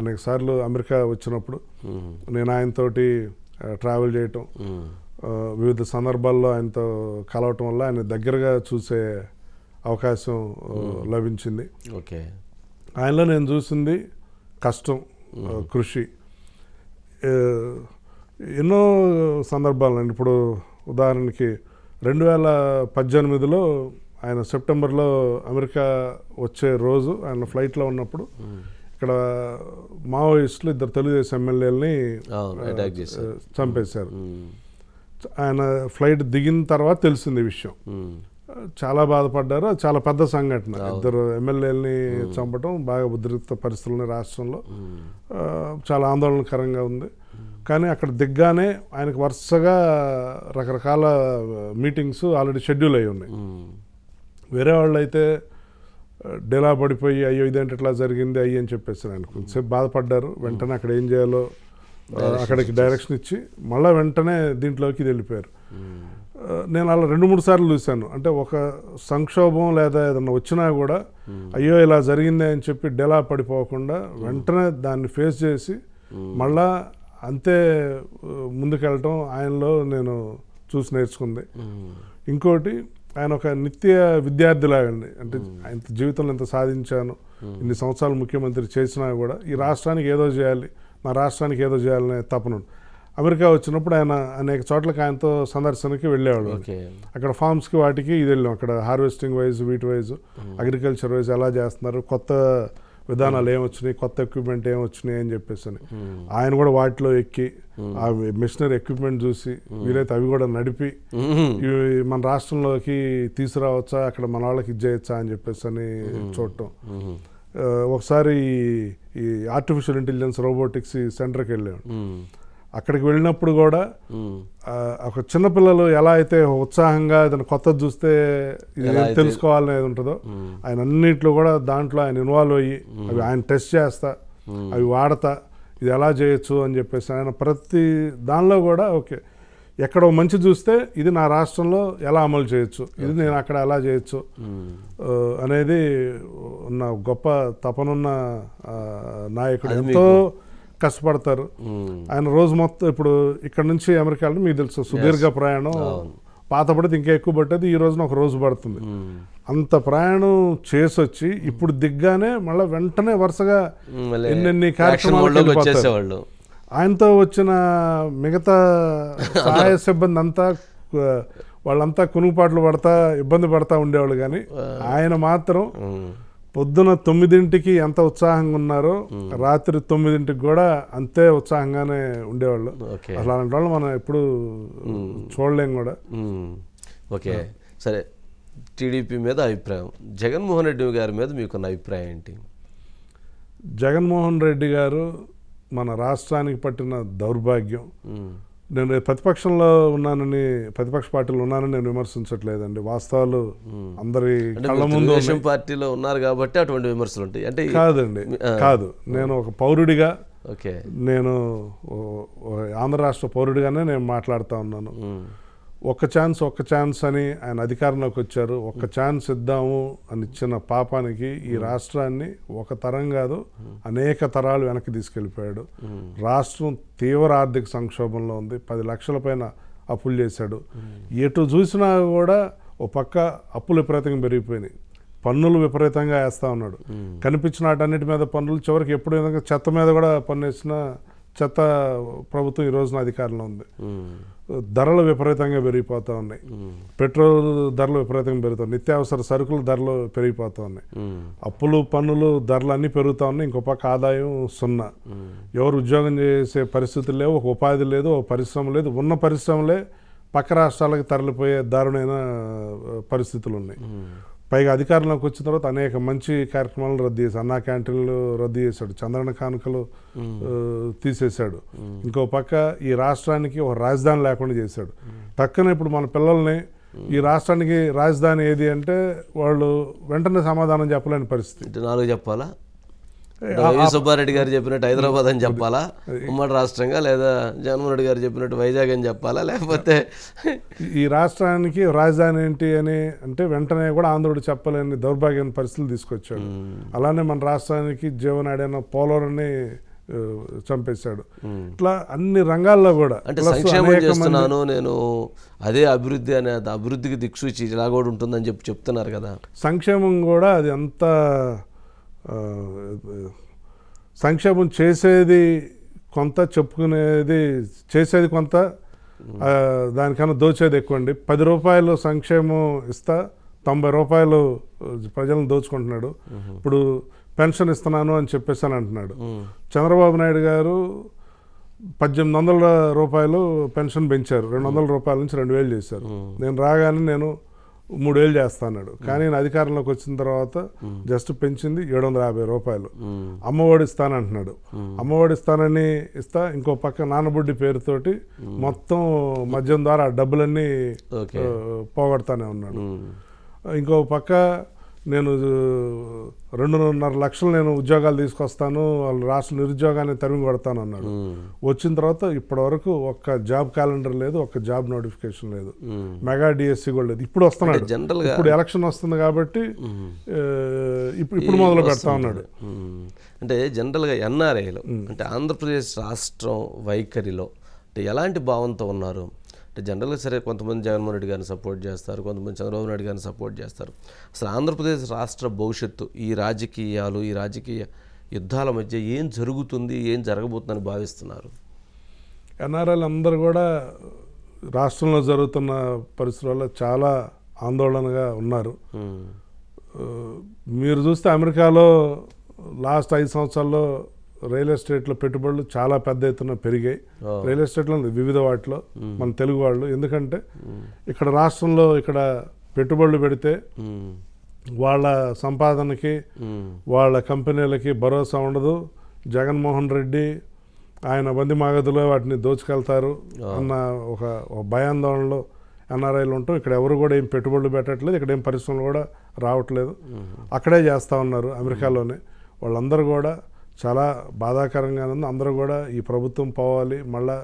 అనేక సార్లు అమెరికా వచ్చినప్పుడు నేను ఆయనతోటి ట్రావెల్ చేయటం, వివిధ సందర్భాల్లో ఆయనతో కలవటం వల్ల ఆయన దగ్గరగా చూసే అవకాశం లభించింది. ఓకే, ఆయనలో నేను చూసింది కష్టం, కృషి. ఎన్నో సందర్భాలండి. ఇప్పుడు ఉదాహరణకి 2018లో ఆయన సెప్టెంబర్లో అమెరికా వచ్చే రోజు ఆయన ఫ్లైట్లో ఉన్నప్పుడు ఇక్కడ మావోయిస్టులు 2 తెలుగుదేశం ఎమ్మెల్యేలని చంపేశారు. ఆయన ఫ్లైట్ దిగిన తర్వాత తెలిసింది ఈ విషయం. చాలా బాధపడ్డారు. చాలా పెద్ద సంఘటన. 2 ఎమ్మెల్యేలని చంపడం బాగా ఉద్రిక్త పరిస్థితులని రాష్ట్రంలో చాలా ఆందోళనకరంగా ఉంది. కానీ అక్కడ దిగ్గానే ఆయనకు వరుసగా రకరకాల మీటింగ్స్ ఆల్రెడీ షెడ్యూల్ అయి ఉన్నాయి. వేరే వాళ్ళు అయితే డేలా పడిపోయి అయ్యో ఇదేంటి ఇట్లా జరిగింది అయ్యి అని చెప్పేసి ఆయన కొంచెంసేపు బాధపడ్డారు. వెంటనే అక్కడ ఏం చేయాలో అక్కడికి డైరెక్షన్ ఇచ్చి మళ్ళీ వెంటనే దీంట్లోకి వెళ్ళిపోయారు. నేను అలా 2-3 సార్లు చూశాను. అంటే ఒక సంక్షోభం లేదా ఏదన్నా వచ్చినా కూడా అయ్యో ఇలా జరిగిందే అని చెప్పి డేలా పడిపోకుండా వెంటనే దాన్ని ఫేస్ చేసి మళ్ళా అంతే ముందుకెళ్ళటం ఆయనలో నేను చూసి నేర్చుకుంది. ఇంకోటి, ఆయన ఒక నిత్య విద్యార్థిలాగండి. అంటే ఆయన జీవితంలో ఎంత సాధించాను, ఇన్ని సంవత్సరాలు ముఖ్యమంత్రి చేసినా కూడా ఈ రాష్ట్రానికి ఏదో చేయాలి, నా రాష్ట్రానికి ఏదో చేయాలనే తపన. అమెరికా వచ్చినప్పుడు ఆయన అనేక చోట్లకి ఆయనతో సందర్శనకి వెళ్ళేవాళ్ళు. అక్కడ ఫార్మ్స్కి వాటికి ఇది వెళ్ళాం. అక్కడ హార్వెస్టింగ్ వైజ్, వీటి వైజ్, అగ్రికల్చర్ వైజ్ ఎలా చేస్తున్నారు, కొత్త విధానాలు ఏమొచ్చినాయి, కొత్త ఎక్విప్మెంట్ ఏమొచ్చినాయి అని చెప్పేసి ఆయన కూడా వాటిలో ఎక్కి ఆ మిషనరీ ఎక్విప్మెంట్ చూసి వీలైతే అవి కూడా నడిపి ఇవి మన రాష్ట్రంలోకి తీసుకురావచ్చా, అక్కడ మన వాళ్ళకి ఇచ్చేయచ్చా అని చెప్పేసి అని చూడటం. ఒకసారి ఈ ఆర్టిఫిషియల్ ఇంటెలిజెన్స్ రోబోటిక్స్ సెంటర్కి వెళ్ళాము. అక్కడికి వెళ్ళినప్పుడు కూడా ఒక చిన్నపిల్లలు ఎలా అయితే ఉత్సాహంగా ఏదైనా కొత్తది చూస్తే తెలుసుకోవాలనేది ఉంటుందో, ఆయన అన్నింటిలో కూడా దాంట్లో ఆయన ఇన్వాల్వ్ అయ్యి అవి ఆయన టెస్ట్ చేస్తా, అవి వాడతా, ఇది ఎలా చేయొచ్చు అని చెప్పేసి ఆయన ప్రతి దానిలో కూడా ఓకే ఎక్కడో మంచి చూస్తే ఇది నా రాష్ట్రంలో ఎలా అమలు చేయొచ్చు, ఇది నేను అక్కడ ఎలా చేయొచ్చు అనేది ఉన్న గొప్ప తపనున్న నాయకుడు. ఎంతో కష్టపడతారు ఆయన. రోజు మొత్తం ఇప్పుడు ఇక్కడ నుంచి అమెరికా అంటే మీకు తెలుసు సుదీర్ఘ ప్రయాణం. పాత పడితే ఇంకా ఎక్కువ పట్టేది, ఈ రోజున ఒక రోజు పడుతుంది. అంత ప్రయాణం చేసి వచ్చి ఇప్పుడు దిగ్గానే మళ్ళీ వెంటనే వరుసగా ఎన్నెన్ని కార్యక్రమాలు. ఆయనతో వచ్చిన మిగతా సహాయ సిబ్బంది అంతా వాళ్ళంతా కునుగుపాట్లు పడతా ఇబ్బంది పడతా ఉండేవాళ్ళు. కానీ ఆయన మాత్రం పొద్దున 9ంటికి ఎంత ఉత్సాహంగా ఉన్నారో రాత్రి 9ంటికి కూడా అంతే ఉత్సాహంగానే ఉండేవాళ్ళు. అలాంటి వాళ్ళు మనం ఎప్పుడు చూడలేం కూడా. ఓకే, సరే. టీడీపీ మీద అభిప్రాయం, జగన్మోహన్ రెడ్డి గారి మీద మీకున్న అభిప్రాయం ఏంటి? జగన్మోహన్ రెడ్డి గారు మన రాష్ట్రానికి పట్టిన దౌర్భాగ్యం. నేను ప్రతిపక్షంలో ఉన్నానని, ప్రతిపక్ష పార్టీలో ఉన్నానని నేను విమర్శించట్లేదండి. వాస్తవాలు అందరి కళ్ళ ముందు. పార్టీలో ఉన్నారు కాబట్టి అటువంటి విమర్శలు ఉంటాయి అంటే కాదండి, కాదు. నేను ఒక పౌరుడిగా, నేను ఆంధ్ర రాష్ట్ర పౌరుడిగానే నేను మాట్లాడుతూ ఉన్నాను. ఒక్క ఛాన్స్ అని ఆయన అధికారంలోకి వచ్చారు. ఒక్క ఛాన్స్ ఇద్దాము అని ఇచ్చిన పాపానికి ఈ రాష్ట్రాన్ని ఒక తరం కాదు అనేక తరాలు వెనక్కి తీసుకెళ్ళిపోయాడు. రాష్ట్రం తీవ్ర ఆర్థిక సంక్షోభంలో ఉంది. 10 లక్షల పైన అప్పులు చేశాడు. ఎటు చూసినా కూడా ఓ పక్క అప్పులు విపరీతంగా పెరిగిపోయినాయి. పన్నులు విపరీతంగా వేస్తూ ఉన్నాడు. కనిపించిన వాటన్నిటి మీద పన్నులు, చివరికి ఎప్పుడు విధంగా చెత్త మీద కూడా పన్ను వేసిన చెత్త ప్రభుత్వం ఈ రోజున అధికారంలో ఉంది. ధరలు విపరీతంగా పెరిగిపోతూ ఉన్నాయి. పెట్రోల్ ధరలు విపరీతంగా పెరుగుతాయి. నిత్యావసర సరుకుల ధరలు పెరిగిపోతూ ఉన్నాయి. అప్పులు పన్నులు ధరలు అన్నీ పెరుగుతూ ఉన్నాయి. ఇంకో పక్క ఆదాయం 0. ఎవరు ఉద్యోగం చేసే పరిస్థితులు లేవు, ఒక ఉపాధి లేదు, ఒక పరిశ్రమ లేదు. ఉన్న పరిశ్రమలే పక్క రాష్ట్రాలకు తరలిపోయే దారుణమైన పరిస్థితులు ఉన్నాయి. పైగా అధికారంలోకి వచ్చిన తర్వాత అనేక మంచి కార్యక్రమాలను రద్దు చేశాడు. అన్నా క్యాంటీన్లు రద్దు చేశాడు, చంద్రన్న కానుకలు తీసేశాడు. ఇంకో పక్క ఈ రాష్ట్రానికి ఒక రాజధాని లేకుండా చేశాడు. పక్కన ఇప్పుడు మన పిల్లల్ని ఈ రాష్ట్రానికి రాజధాని ఏది అంటే వాళ్ళు వెంటనే సమాధానం చెప్పలేని పరిస్థితి. 4 చెప్పాలా? వైవి సుబ్బారెడ్డి గారు చెప్పినట్టు హైదరాబాద్ అని చెప్పాలా ఉమ్మడి రాష్ట్రంగా, లేదా జగన్మోహన్ రెడ్డి గారు చెప్పినట్టు వైజాగ్ అని చెప్పాలా, లేకపోతే ఈ రాష్ట్రానికి రాజధాని ఏంటి అని అంటే వెంటనే కూడా ఆంధ్రుడు చెప్పలేని దౌర్భాగ్యమైన పరిస్థితులు తీసుకొచ్చాడు. అలానే మన రాష్ట్రానికి జీవనాడైన పోలవరాన్ని చంపేశాడు. ఇట్లా అన్ని రంగాల్లో కూడా అంటే సంక్షేమం చేస్తున్నాను నేను, అదే అభివృద్ధి అనే అభివృద్ధికి దిక్సూచి ఇలా కూడా ఉంటుందని చెప్తున్నారు కదా. సంక్షేమం కూడా అది అంత సంక్షేమం చేసేది కొంత, చెప్పుకునేది చేసేది కొంత, దానికన్నా దోచేది ఎక్కువ అండి. 10 రూపాయలు సంక్షేమం ఇస్తా 90 రూపాయలు ప్రజలను దోచుకుంటున్నాడు. ఇప్పుడు పెన్షన్ ఇస్తున్నాను అని చెప్పేసి అని అంటున్నాడు. చంద్రబాబు నాయుడు గారు 1800 రూపాయలు పెన్షన్ పెంచారు. 200 రూపాయల నుంచి 2000 చేశారు. నేను రాగానే నేను 3000 చేస్తా అన్నాడు. కానీ నేను అధికారంలోకి వచ్చిన తర్వాత జస్ట్ పెంచింది 750 రూపాయలు. అమ్మఒడి ఇస్తానంటున్నాడు. అమ్మఒడి ఇస్తానని ఇస్తా, ఇంకో పక్క నాన్నబుడ్డి పేరుతోటి మొత్తం మద్యం ద్వారా డబ్బులన్నీ పోగొడతానే ఉన్నాడు. ఇంకో పక్క నేను 2.5 లక్షలు నేను ఉద్యోగాలు తీసుకొస్తాను, వాళ్ళు రాష్ట్ర నిరుద్యోగాన్ని తరిమి కొడతాను అన్నాడు. వచ్చిన తర్వాత ఇప్పటి వరకు ఒక్క జాబ్ క్యాలెండర్ లేదు, ఒక్క జాబ్ నోటిఫికేషన్ లేదు, మెగా డిఎస్సి కూడా లేదు. ఇప్పుడు వస్తున్నాడు, ఇప్పుడు ఎలక్షన్ వస్తుంది కాబట్టి ఇప్పుడు మొదలు పెడతా ఉన్నాడు. అంటే జనరల్గా ఎన్ఆర్ఐలో అంటే ఆంధ్రప్రదేశ్ రాష్ట్రం వైఖరిలో అంటే ఎలాంటి భావంతో ఉన్నారు అంటే జనరల్గా సరే కొంతమంది జగన్మోహన్ రెడ్డి గారిని సపోర్ట్ చేస్తారు, కొంతమంది చంద్రబాబు నాయుడు గారిని సపోర్ట్ చేస్తారు. అసలు ఆంధ్రప్రదేశ్ రాష్ట్ర భవిష్యత్తు ఈ రాజకీయాలు, ఈ రాజకీయ యుద్ధాల మధ్య ఏం జరుగుతుంది, ఏం జరగబోతుందని భావిస్తున్నారు? ఎన్ఆర్ఐలు అందరూ కూడా రాష్ట్రంలో జరుగుతున్న పరిస్థితుల్లో చాలా ఆందోళనగా ఉన్నారు. మీరు చూస్తే అమెరికాలో లాస్ట్ 5 సంవత్సరాల్లో రియల్ ఎస్టేట్లో పెట్టుబడులు చాలా పెద్ద ఎత్తున పెరిగాయి. రియల్ ఎస్టేట్లో వివిధ వాటిలో మన తెలుగు వాళ్ళు, ఎందుకంటే ఇక్కడ రాష్ట్రంలో ఇక్కడ పెట్టుబడులు పెడితే వాళ్ళ సంపాదనకి వాళ్ళ కంపెనీలకి భరోసా ఉండదు. జగన్మోహన్ రెడ్డి ఆయన బంది మాగదులో వాటిని దోచుకెళ్తారు అన్న ఒక భయాందోళనలో ఎన్ఆర్ఐలు ఉంటాం. ఇక్కడ ఎవరు కూడా ఏం పెట్టుబడులు పెట్టట్లేదు, ఇక్కడ ఏం పరిశ్రమలు కూడా రావట్లేదు. అక్కడే చేస్తూ ఉన్నారు అమెరికాలోనే. వాళ్ళందరూ కూడా చాలా బాధాకరంగా ఉంది. అందరూ కూడా ఈ ప్రభుత్వం పోవాలి, మళ్ళా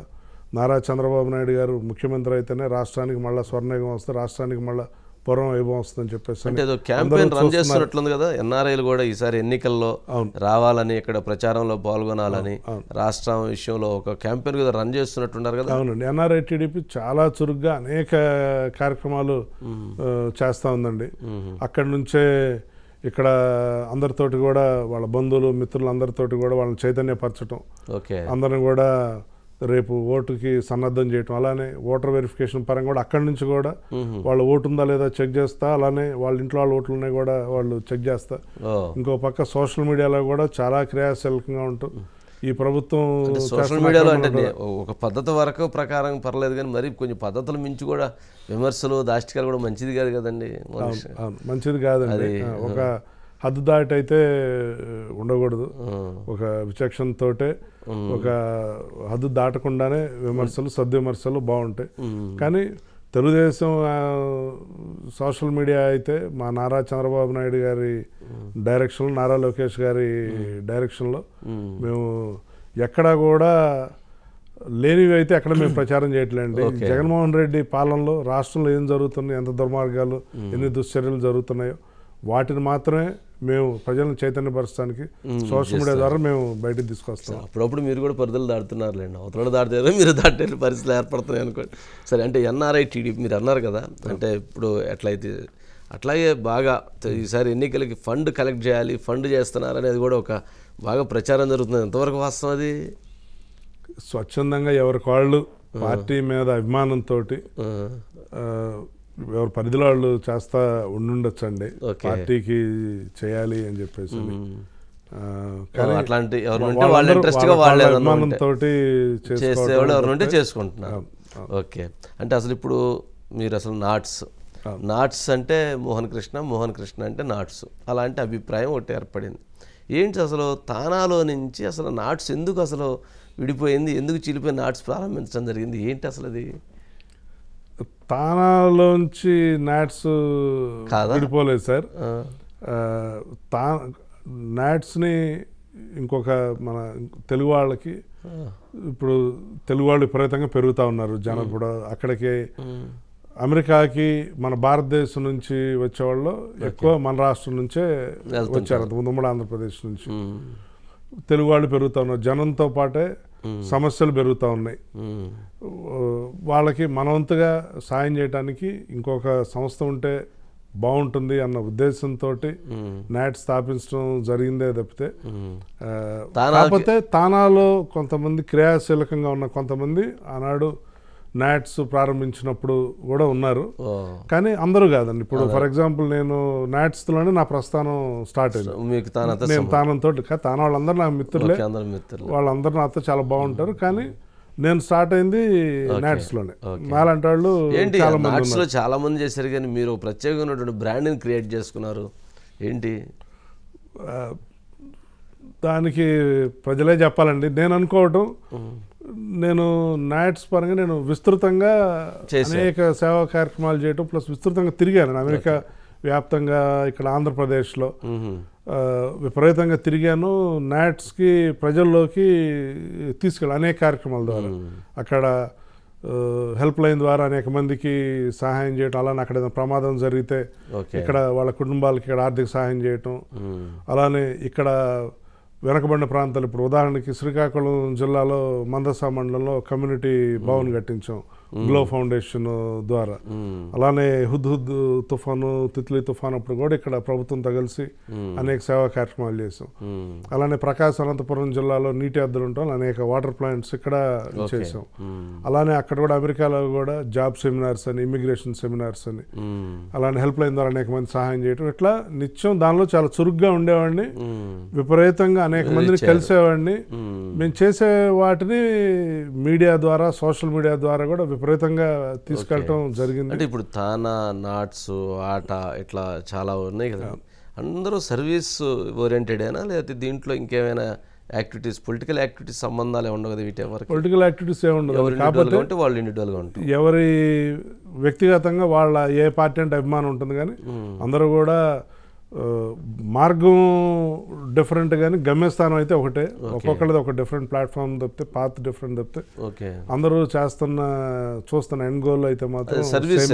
నారా చంద్రబాబు నాయుడు గారు ముఖ్యమంత్రి అయితేనే రాష్ట్రానికి మళ్ళీ స్వర్ణయుగం వస్తుంది, రాష్ట్రానికి మళ్ళీ పూర్వం వైభవం వస్తుందని చెప్పేసి అంటే ఏదో క్యాంపెయిన్ రన్ చేస్తున్నట్లుంది కదా. ఎన్ఆర్ఐలు కూడా ఈసారి ఎన్నికల్లో రావాలని, ఇక్కడ ప్రచారంలో పాల్గొనాలని, రాష్ట్రం విషయంలో ఒక క్యాంపెయిన్ కూడా రన్ చేస్తున్నట్టున్నారు కదా. అవునండి, ఎన్ఆర్ఐ టీడీపీ చాలా చురుగ్గా అనేక కార్యక్రమాలు చేస్తూ ఉందండి. అక్కడి నుంచే ఇక్కడ అందరితోటి కూడా వాళ్ళ బంధువులు మిత్రులు అందరితోటి కూడా వాళ్ళని చైతన్యపరచడం, అందరిని కూడా రేపు ఓటుకి సన్నద్ధం చేయటం, అలానే ఓటర్ వెరిఫికేషన్ పరంగా కూడా అక్కడి నుంచి కూడా వాళ్ళు ఓటు ఉందా లేదా చెక్ చేస్తా, అలానే వాళ్ళ ఇంట్లో వాళ్ళ ఓట్లు ఉన్నాయి కూడా వాళ్ళు చెక్ చేస్తా. ఇంకో పక్క సోషల్ మీడియాలో కూడా చాలా క్రియాశీలకంగా ఉంటాం. ఈ ప్రభుత్వం సోషల్ మీడియాలో అంటే ఒక పద్ధతి వరకు ప్రకారం పర్లేదు, కానీ మరి కొంచెం పద్ధతులు మించి కూడా విమర్శలు దాష్టికాలు కూడా మంచిది కాదు కదండి. మంచిది కాదండి, ఒక హద్దు దాటి అయితే ఉండకూడదు. ఒక విచక్షణతోటే ఒక హద్దు దాటకుండానే విమర్శలు సద్విమర్శలు బాగుంటాయి. కానీ తెలుగుదేశం సోషల్ మీడియా అయితే మా నారా చంద్రబాబు నాయుడు గారి డైరెక్షన్లో, నారా లోకేష్ గారి డైరెక్షన్లో మేము ఎక్కడా కూడా లేనివి అయితే ఎక్కడ మేము ప్రచారం చేయట్లేండి. జగన్మోహన్ రెడ్డి పాలనలో రాష్ట్రంలో ఏం జరుగుతున్నాయి, ఎంత దుర్మార్గాలు, ఎన్ని దుశ్చర్యలు జరుగుతున్నాయో వాటిని మాత్రమే మేము ప్రజలను చైతన్యపరచడానికి సోషల్ మీడియా ద్వారా మేము బయటకు తీసుకొస్తాం. అప్పుడప్పుడు మీరు కూడా పరిధులు దాటుతున్నారులేండి, అవతల దాటితే మీరు దాటే పరిస్థితులు ఏర్పడుతున్నాయి అనుకోండి. సరే, అంటే ఎన్ఆర్ఐ టీడీపీ మీరు అన్నారు కదా, అంటే ఇప్పుడు ఎట్లయితే అట్లాగే బాగా ఈసారి ఎన్నికలకి ఫండ్ కలెక్ట్ చేయాలి, ఫండ్ చేస్తున్నారు అనేది కూడా ఒక బాగా ప్రచారం జరుగుతుంది. ఎంతవరకు వాస్తవం అది? స్వచ్ఛందంగా ఎవరికి వాళ్ళు పార్టీ మీద అభిమానంతో ఎవరి పరిధిలో వాళ్ళు చేస్తా ఉండుండొచ్చండి, పార్టీకి చేయాలి అని చెప్పేసి. అట్లాంటి వాళ్ళ ఇంట్రెస్ట్ గా వాళ్ళ అభిమానంతో చేసేవాళ్ళు ఎవరు ఉంటే చేసుకుంటున్నారు. ఓకే, అంటే అసలు ఇప్పుడు మీరు అసలు నాట్స్ అంటే మోహన్ కృష్ణ అంటే నాట్స్, అలాంటి అభిప్రాయం ఒకటి ఏర్పడింది. ఏంటి అసలు తానాలో నుంచి అసలు నాట్స్ ఎందుకు అసలు విడిపోయింది, ఎందుకు చీలిపోయి నాట్స్ ప్రారంభించడం జరిగింది, ఏంటి అసలు అది? తానాలోంచి నాట్స్ విడిపోలేదు సార్. నాట్స్ని ఇంకొక మన తెలుగు వాళ్ళకి ఇప్పుడు తెలుగు వాళ్ళు విపరీతంగా పెరుగుతూ ఉన్నారు జనం కూడా. అక్కడికి అమెరికాకి మన భారతదేశం నుంచి వచ్చేవాళ్ళు ఎక్కువ మన రాష్ట్రం నుంచే వచ్చారు. అంతకుముందు ఉమ్మడి ఆంధ్రప్రదేశ్ నుంచి తెలుగు వాళ్ళు పెరుగుతూ ఉన్నారు. జనంతో పాటే సమస్యలు పెరుగుతూ ఉన్నాయి. వాళ్ళకి మనవంతుగా సాయం చేయడానికి ఇంకొక సంస్థ ఉంటే బాగుంటుంది అన్న ఉద్దేశంతో నాట్ స్థాపించడం జరిగిందే తప్పితే, కాకపోతే తానాలో కొంతమంది క్రియాశీలకంగా ఉన్న కొంతమంది ఆనాడు నాట్స్ ప్రారంభించినప్పుడు కూడా ఉన్నారు, కానీ అందరూ కాదండి. ఇప్పుడు ఫర్ ఎగ్జాంపుల్ నేను నాట్స్తోనే నా ప్రస్థానం స్టార్ట్ అయింది. నేను తానంతో తాన వాళ్ళందరూ నా మిత్రులే, వాళ్ళందరూ నాతో చాలా బాగుంటారు, కానీ నేను స్టార్ట్ అయింది నాట్స్లోనే. మాలాంటి వాళ్ళు చాలా మంది చేశారు, కానీ మీరు ప్రత్యేకమైనటువంటి బ్రాండ్ని క్రియేట్ చేసుకున్నారు, ఏంటి దానికి ప్రజలే చెప్పాలండి. నేను అనుకోవటం, నేను నాట్స్ పరంగా నేను విస్తృతంగా అనేక సేవా కార్యక్రమాలు చేయటం, ప్లస్ విస్తృతంగా తిరిగాను అమెరికా వ్యాప్తంగా, ఇక్కడ ఆంధ్రప్రదేశ్లో విపరీతంగా తిరిగాను. నాట్స్కి ప్రజల్లోకి తీసుకెళ్ళి అనేక కార్యక్రమాల ద్వారా, అక్కడ హెల్ప్ లైన్ ద్వారా అనేక మందికి సహాయం చేయటం, అలానే అక్కడ ఏదైనా ప్రమాదం జరిగితే ఇక్కడ వాళ్ళ కుటుంబాలకి ఇక్కడ ఆర్థిక సహాయం చేయటం, అలానే ఇక్కడ వెనకబడిన ప్రాంతాలు, ఇప్పుడు ఉదాహరణకి శ్రీకాకుళం జిల్లాలో మందసా మండలంలో కమ్యూనిటీ భవన్ కట్టించాం గ్లో ఫౌండేషన్ ద్వారా. అలానే హుద్ తుఫాను, తిత్లీ తుఫాను అప్పుడు కూడా ఇక్కడ ప్రభుత్వంతో కలిసి అనేక సేవా కార్యక్రమాలు చేసాం. అలానే ప్రకాశం అనంతపురం జిల్లాలో నీటి అద్దెలు ఉంటాం, అనేక వాటర్ ప్లాంట్స్ ఇక్కడ చేసాం. అలానే అక్కడ కూడా అమెరికాలో కూడా జాబ్ సెమినార్స్ అని, ఇమిగ్రేషన్ సెమినార్స్ అని, అలానే హెల్ప్ లైన్ ద్వారా అనేక మంది సహాయం చేయటం, ఇట్లా నిత్యం దానిలో చాలా చురుగ్గా ఉండేవాడిని. విపరీతంగా అనేక మందిని కలిసేవాడిని. మేము చేసే వాటిని మీడియా ద్వారా, సోషల్ మీడియా ద్వారా కూడా విపరీతంగా తీసుకెళ్ళటం జరిగింది. అంటే ఇప్పుడు తానా, నాట్స్, ఆట ఇట్లా చాలా ఉన్నాయి కదా, అందరూ సర్వీస్ ఓరియంటెడేనా, లేకపోతే దీంట్లో ఇంకేమైనా యాక్టివిటీస్, పొలిటికల్ యాక్టివిటీస్ సంబంధాలు ఉండవు కదా వీటి ఎవరికి? పొలిటికల్ యాక్టివిటీస్ ఏముండదు, కాకపోతే వాళ్ళు ఇండివిజువల్గా ఉంటారు. ఎవరి వ్యక్తిగతంగా వాళ్ళ ఏ పార్టీ అంటే అభిమానం ఉంటుంది, కానీ అందరూ కూడా మార్గం డిఫరెంట్, కానీ గమ్యస్థానం అయితే ఒకటే. ఒక్కొక్కరిది ఒక డిఫరెంట్ ప్లాట్ఫామ్ తప్పితే, పాత్ డిఫరెంట్ తప్పితే, అందరూ చూస్తున్న ఎండ్ గోల్ అయితే మాత్రం సర్వీస్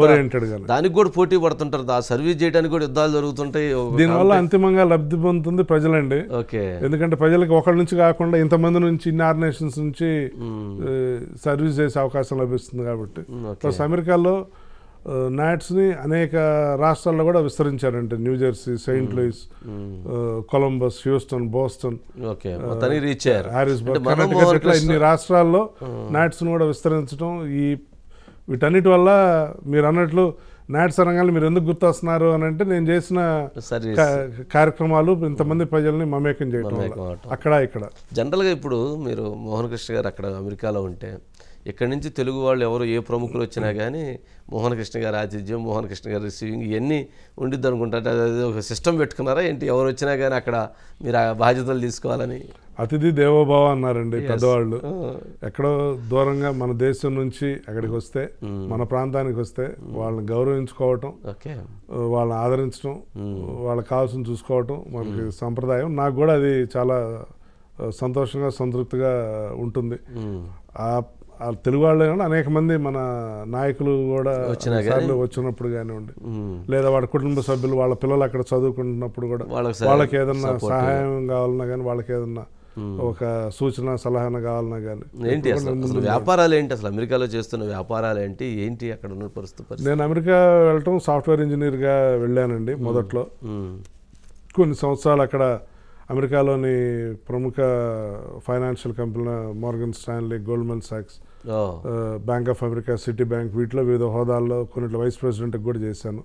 ఓరియంటెడ్ గా. దానికి కూడా పోటీ పడుతుంటారు, ఆ సర్వీస్ చేయడానికి కూడా యుద్ధాలు జరుగుతుంటాయి. దీనివల్ల అంతిమంగా లబ్ధి పొందుతుంది ప్రజలండి. ఎందుకంటే ప్రజలకి ఒకరి నుంచి కాకుండా ఇంతమంది నుంచి, ఇన్ని ఆర్గనైజేషన్స్ నుంచి సర్వీస్ చేసే అవకాశం లభిస్తుంది. కాబట్టి ప్లస్ అమెరికాలో నాట్స్ని అనేక రాష్ట్రాల్లో కూడా విస్తరించారంటే, New Jersey, Saint Louis, Columbus, Houston, Boston, Harrisburg, Karnataka, ఇట్లా ఇన్ని రాష్ట్రాల్లో నాట్స్ని కూడా విస్తరించడం. వీటన్నిటి వల్ల మీరు అన్నట్లు నాట్స్ రంగాన్ని మీరు ఎందుకు గుర్తొస్తున్నారు అని అంటే, నేను చేసిన కార్యక్రమాలు ఇంతమంది ప్రజల్ని మమేకం చేయడం అక్కడ ఇక్కడ. జనరల్గా ఇప్పుడు మీరు మోహన్ కృష్ణ గారు అక్కడ అమెరికాలో ఉంటే, ఇక్కడి నుంచి తెలుగు వాళ్ళు ఎవరు ఏ ప్రముఖులు వచ్చినా కానీ మోహన్ కృష్ణ గారి ఆతిథ్యం, మోహన్ కృష్ణ గారి రిసీవింగ్ ఇవన్నీ ఉండిద్ది అనుకుంటారు. అది ఒక సిస్టమ్ పెట్టుకున్నారా ఏంటి? ఎవరు వచ్చినా కానీ అక్కడ మీరు ఆ బాధ్యతలు తీసుకోవాలని? అతిథి దేవోభావ అన్నారండి పెద్దవాళ్ళు. ఎక్కడో దూరంగా మన దేశం నుంచి అక్కడికి వస్తే, మన ప్రాంతానికి వస్తే వాళ్ళని గౌరవించుకోవటం, వాళ్ళని ఆదరించడం, వాళ్ళకి కావాల్సిన చూసుకోవటం మనకి సంప్రదాయం. నాకు కూడా అది చాలా సంతోషంగా, సంతృప్తిగా ఉంటుంది. తెలుగు వాళ్ళు అనేక మంది మన నాయకులు కూడా వచ్చినప్పుడు కానివ్వండి, లేదా వాళ్ళ కుటుంబ సభ్యులు, వాళ్ళ పిల్లలు అక్కడ చదువుకుంటున్నప్పుడు కూడా వాళ్ళకి ఏదన్నా సహాయం కావాలన్నా కానీ, వాళ్ళకి ఏదన్నా ఒక సూచన సలహా కావాలన్నా కానీ. ఏంటి అసలు వ్యాపారాలు ఏంటి, అసలు అమెరికాలో చేస్తున్న వ్యాపారాలు ఏంటి, ఏంటి అక్కడ ఉన్న పరిస్థితి? నేను అమెరికా వెళ్ళటం సాఫ్ట్వేర్ ఇంజనీర్గా వెళ్ళానండి మొదట్లో. కొన్ని సంవత్సరాలు అక్కడ అమెరికాలోని ప్రముఖ financial company Morgan Stanley, Goldman సాక్స్, Bank of America, Citi Bank, వీటిలో వివిధ హోదాల్లో కొన్నిట్లో వైస్ ప్రెసిడెంట్ కూడా చేశాను.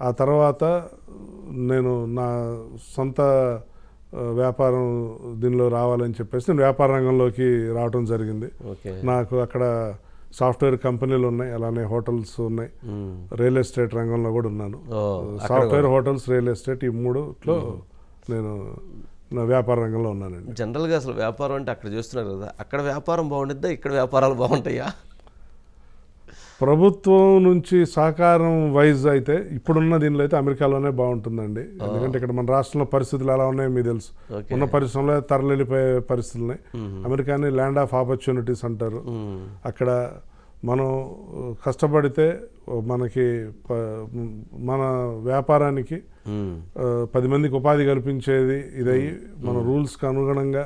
ఆ తర్వాత నేను నా సొంత వ్యాపారం దీనిలో రావాలని చెప్పేసి నేను వ్యాపార రంగంలోకి రావడం జరిగింది. నాకు అక్కడ సాఫ్ట్వేర్ కంపెనీలు ఉన్నాయి, అలానే హోటల్స్ ఉన్నాయి, రియల్ ఎస్టేట్ రంగంలో కూడా ఉన్నాను. సాఫ్ట్వేర్, హోటల్స్, రియల్ ఎస్టేట్, ఈ మూడులో నేను నా వ్యాపార రంగంలో ఉన్నానండి. జనరల్గా అసలు వ్యాపారం అంటే అక్కడ చేస్తున్నారు కదా, అక్కడ వ్యాపారం బాగుంటుందా, ఇక్కడ వ్యాపారాలు బాగుంటాయా? ప్రభుత్వం నుంచి సహకారం వైజ్ అయితే ఇప్పుడున్న దీనిలో అయితే అమెరికాలోనే బాగుంటుందండి. ఎందుకంటే ఇక్కడ మన రాష్ట్రంలో పరిస్థితులు ఎలా ఉన్నాయో మీకు తెలుసు. ఉన్న పరిశ్రమలో తరలిపోయే పరిస్థితులు ఉన్నాయి. అమెరికాని ల్యాండ్ ఆఫ్ ఆపర్చునిటీస్ అంటారు. అక్కడ మనం కష్టపడితే మనకి మన వ్యాపారానికి 10 మందికి ఉపాధి కల్పించేది ఇదయ్యి మన రూల్స్కి అనుగుణంగా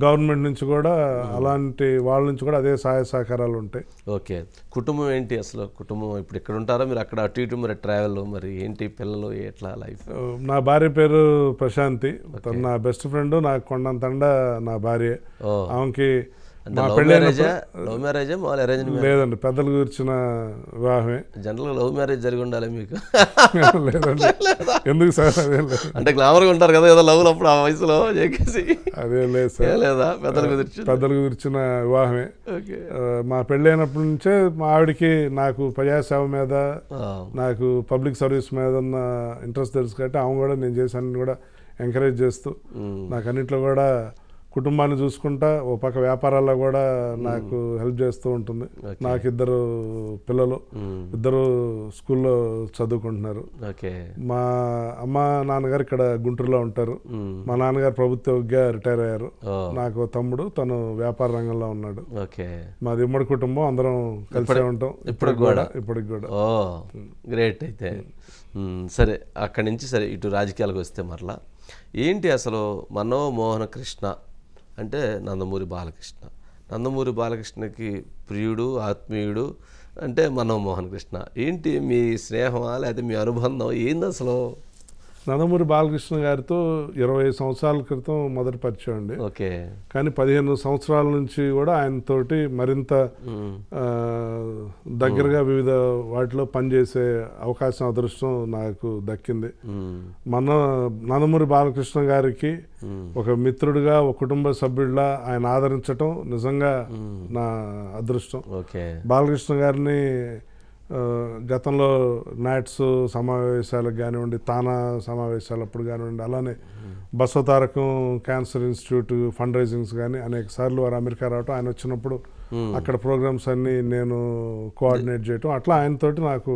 గవర్నమెంట్ నుంచి కూడా అలాంటి వాళ్ళ నుంచి కూడా అదే సహాయ సహకారాలు ఉంటాయి. ఓకే, కుటుంబం ఏంటి అసలు? కుటుంబం ఇప్పుడు ఇక్కడ ఉంటారా మీరు, అక్కడ అటు ఇటు మరి ట్రావెల్, మరి ఏంటి పిల్లలు, ఎట్లా లైఫ్? నా భార్య పేరు ప్రశాంతి, తను నా బెస్ట్ ఫ్రెండ్, నాకు కొండంతండ నా భార్య. ఆమెకి లవ్ మ్యారేజా అరేంజ్? లేదండి, పెద్దలు కూర్చున్న వివాహమే. జనరల్గా లవ్ మ్యారేజ్ జరిగి ఉండాలి మీకు? లేదండి. ఎందుకు సార్? అదే లేదు, అంటే గ్లామర్గా ఉంటారు కదా ఏదో లవ్లు అప్పుడు ఆ వయసులో చేసి. అదే లేదు సార్, లేదా పెద్దలు కూర్చున్న వివాహమే. మా పెళ్ళి అయినప్పటి నుంచే మా ఆవిడకి నాకు ప్రజాసేవ మీద, నాకు పబ్లిక్ సర్వీస్ మీద ఉన్న ఇంట్రెస్ట్ తెలుసు కాబట్టి ఆమె కూడా నేను చేశాను కూడా ఎంకరేజ్ చేస్తూ నాకు అన్నింటిలో కూడా కుటుంబాన్ని చూసుకుంటా ఓ పక్క వ్యాపారాల్లో కూడా నాకు హెల్ప్ చేస్తూ ఉంటుంది. నాకు 2 పిల్లలు, 2 స్కూల్లో చదువుకుంటున్నారు. మా అమ్మ నాన్నగారు ఇక్కడ గుంటూరులో ఉంటారు. మా నాన్నగారు ప్రభుత్వగా రిటైర్ అయ్యారు. నాకు తమ్ముడు, తను వ్యాపార రంగంలో ఉన్నాడు. మాది ఉమ్మడి కుటుంబం, అందరం కలిసే ఉంటాం ఇప్పటికి కూడా. గ్రేట్. అయితే సరే, అక్కడి నుంచి సరే ఇటు రాజకీయాలకు వస్తే మరలా ఏంటి అసలు మనోమోహన కృష్ణ అంటే నందమూరి బాలకృష్ణ. నందమూరి బాలకృష్ణకి ప్రియుడు, ఆత్మీయుడు అంటే మనోమోహన్ కృష్ణ. ఏంటి మీ స్నేహమా లేకపోతే మీ అనుబంధం ఏంది అసలు? నందమూరి బాలకృష్ణ గారితో 20 సంవత్సరాల క్రితం మొదటి పరిచయం అండి. కానీ 15 సంవత్సరాల నుంచి కూడా ఆయనతోటి మరింత దగ్గరగా వివిధ వాటిలో పనిచేసే అవకాశం, అదృష్టం నాకు దక్కింది. నందమూరి బాలకృష్ణ గారికి ఒక మిత్రుడిగా, ఒక కుటుంబ సభ్యుడిలా ఆయన ఆదరించటం నిజంగా నా అదృష్టం. బాలకృష్ణ గారిని గతంలో నాట్స్ సమావేశాలకు కానివ్వండి, తానా సమావేశాలప్పుడు కానివ్వండి, అలానే బసవతారకం క్యాన్సర్ ఇన్స్టిట్యూట్ ఫండ్ రైజింగ్స్ కానీ అనేక సార్లు వారు అమెరికా రావటం, ఆయన వచ్చినప్పుడు అక్కడ ప్రోగ్రామ్స్ అన్నీ నేను కోఆర్డినేట్ చేయటం, అట్లా ఆయనతోటి నాకు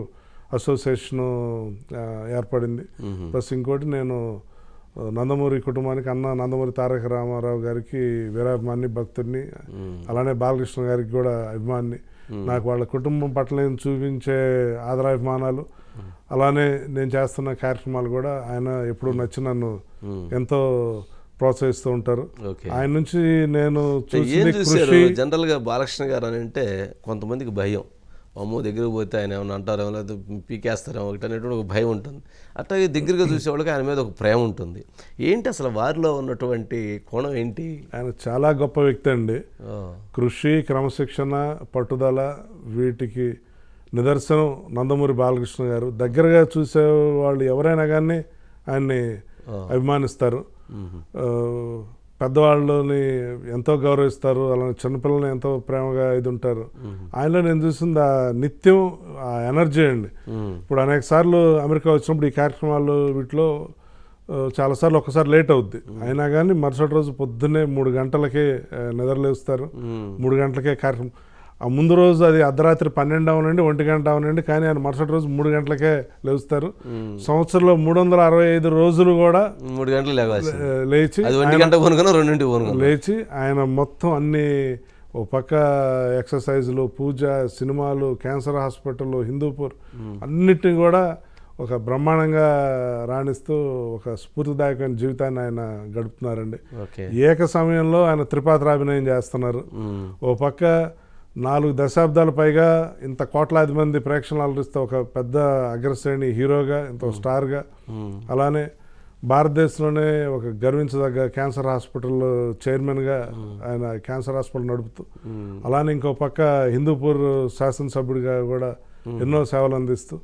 అసోసియేషను ఏర్పడింది. ప్లస్ ఇంకోటి, నేను నందమూరి కుటుంబానికి అన్న నందమూరి తారక రామారావు గారికి వీరాభిమాని, భక్తుడిని, అలానే బాలకృష్ణ గారికి కూడా అభిమాని. నాకు వాళ్ళ కుటుంబం పట్ల నేను చూపించే ఆదరాభిమానాలు, అలానే నేను చేస్తున్న కార్యక్రమాలు కూడా ఆయన ఎప్పుడు నచ్చి నన్ను ఎంతో ప్రోత్సహిస్తూ ఉంటారు. ఆయన నుంచి నేను చూసి జనరల్గా బాలకృష్ణ గారు అని అంటే కొంతమందికి భయం, అమ్మో దగ్గరకు పోతే ఆయన ఏమైనా అంటారేమో లేదా పీకేస్తారేమో ఒకటి అనేటువంటి ఒక భయం ఉంటుంది. అట్లాగే దగ్గరగా చూసేవాళ్ళకి ఆయన మీద ఒక ప్రేమ ఉంటుంది. ఏంటి అసలు వారిలో ఉన్నటువంటి కోణం ఏంటి? ఆయన చాలా గొప్ప వ్యక్తి అండి. కృషి, క్రమశిక్షణ, పట్టుదల వీటికి నిదర్శనం నందమూరి బాలకృష్ణ గారు. దగ్గరగా చూసే వాళ్ళు ఎవరైనా కానీ ఆయన్ని అభిమానిస్తారు. పెద్దవాళ్ళని ఎంతో గౌరవిస్తారు, అలానే చిన్నపిల్లల్ని ఎంతో ప్రేమగా ఇది ఉంటారు. ఆయనలో నేను చూసింది ఆ నిత్యం ఆ ఎనర్జీ అండి. ఇప్పుడు అనేక సార్లు అమెరికా వచ్చినప్పుడు ఈ కార్యక్రమాలు వీటిలో చాలాసార్లు ఒక్కసారి లేట్ అవుద్ది, అయినా కానీ మరుసటి రోజు పొద్దున్నే 3 గంటలకే నిద్రలేస్తారు, 3 గంటలకే కార్యక్రమం. ఆ ముందు రోజు అది అర్ధరాత్రి 12 అవనండి, 1 గంట అవనండి, కానీ ఆయన మరుసటి రోజు 3 గంటలకే లేస్తారు. సంవత్సరంలో 365 రోజులు కూడా 3 గంటలు లేచి లేచి ఆయన మొత్తం అన్ని ఓ పక్క ఎక్సర్సైజులు, పూజ, సినిమాలు, క్యాన్సర్ హాస్పిటల్, హిందూపూర్ అన్నిటిని కూడా ఒక బ్రహ్మాండంగా రాణిస్తూ ఒక స్ఫూర్తిదాయకమైన జీవితాన్ని ఆయన గడుపుతున్నారండి. ఏక సమయంలో ఆయన త్రిపాత్రాభినయం చేస్తున్నారు. ఓ పక్క 4 దశాబ్దాల పైగా ఇంత కోట్లాది మంది ప్రేక్షకులు అలరిస్తూ ఒక పెద్ద అగ్రశ్రేణి హీరోగా, ఇంత స్టార్గా, అలానే భారతదేశంలోనే ఒక గర్వించదగ్గ క్యాన్సర్ హాస్పిటల్ చైర్మన్గా ఆయన క్యాన్సర్ హాస్పిటల్ నడుపుతూ, అలానే ఇంకో పక్క హిందూపూర్ శాసనసభ్యుడిగా కూడా ఎన్నో సేవలు అందిస్తూ,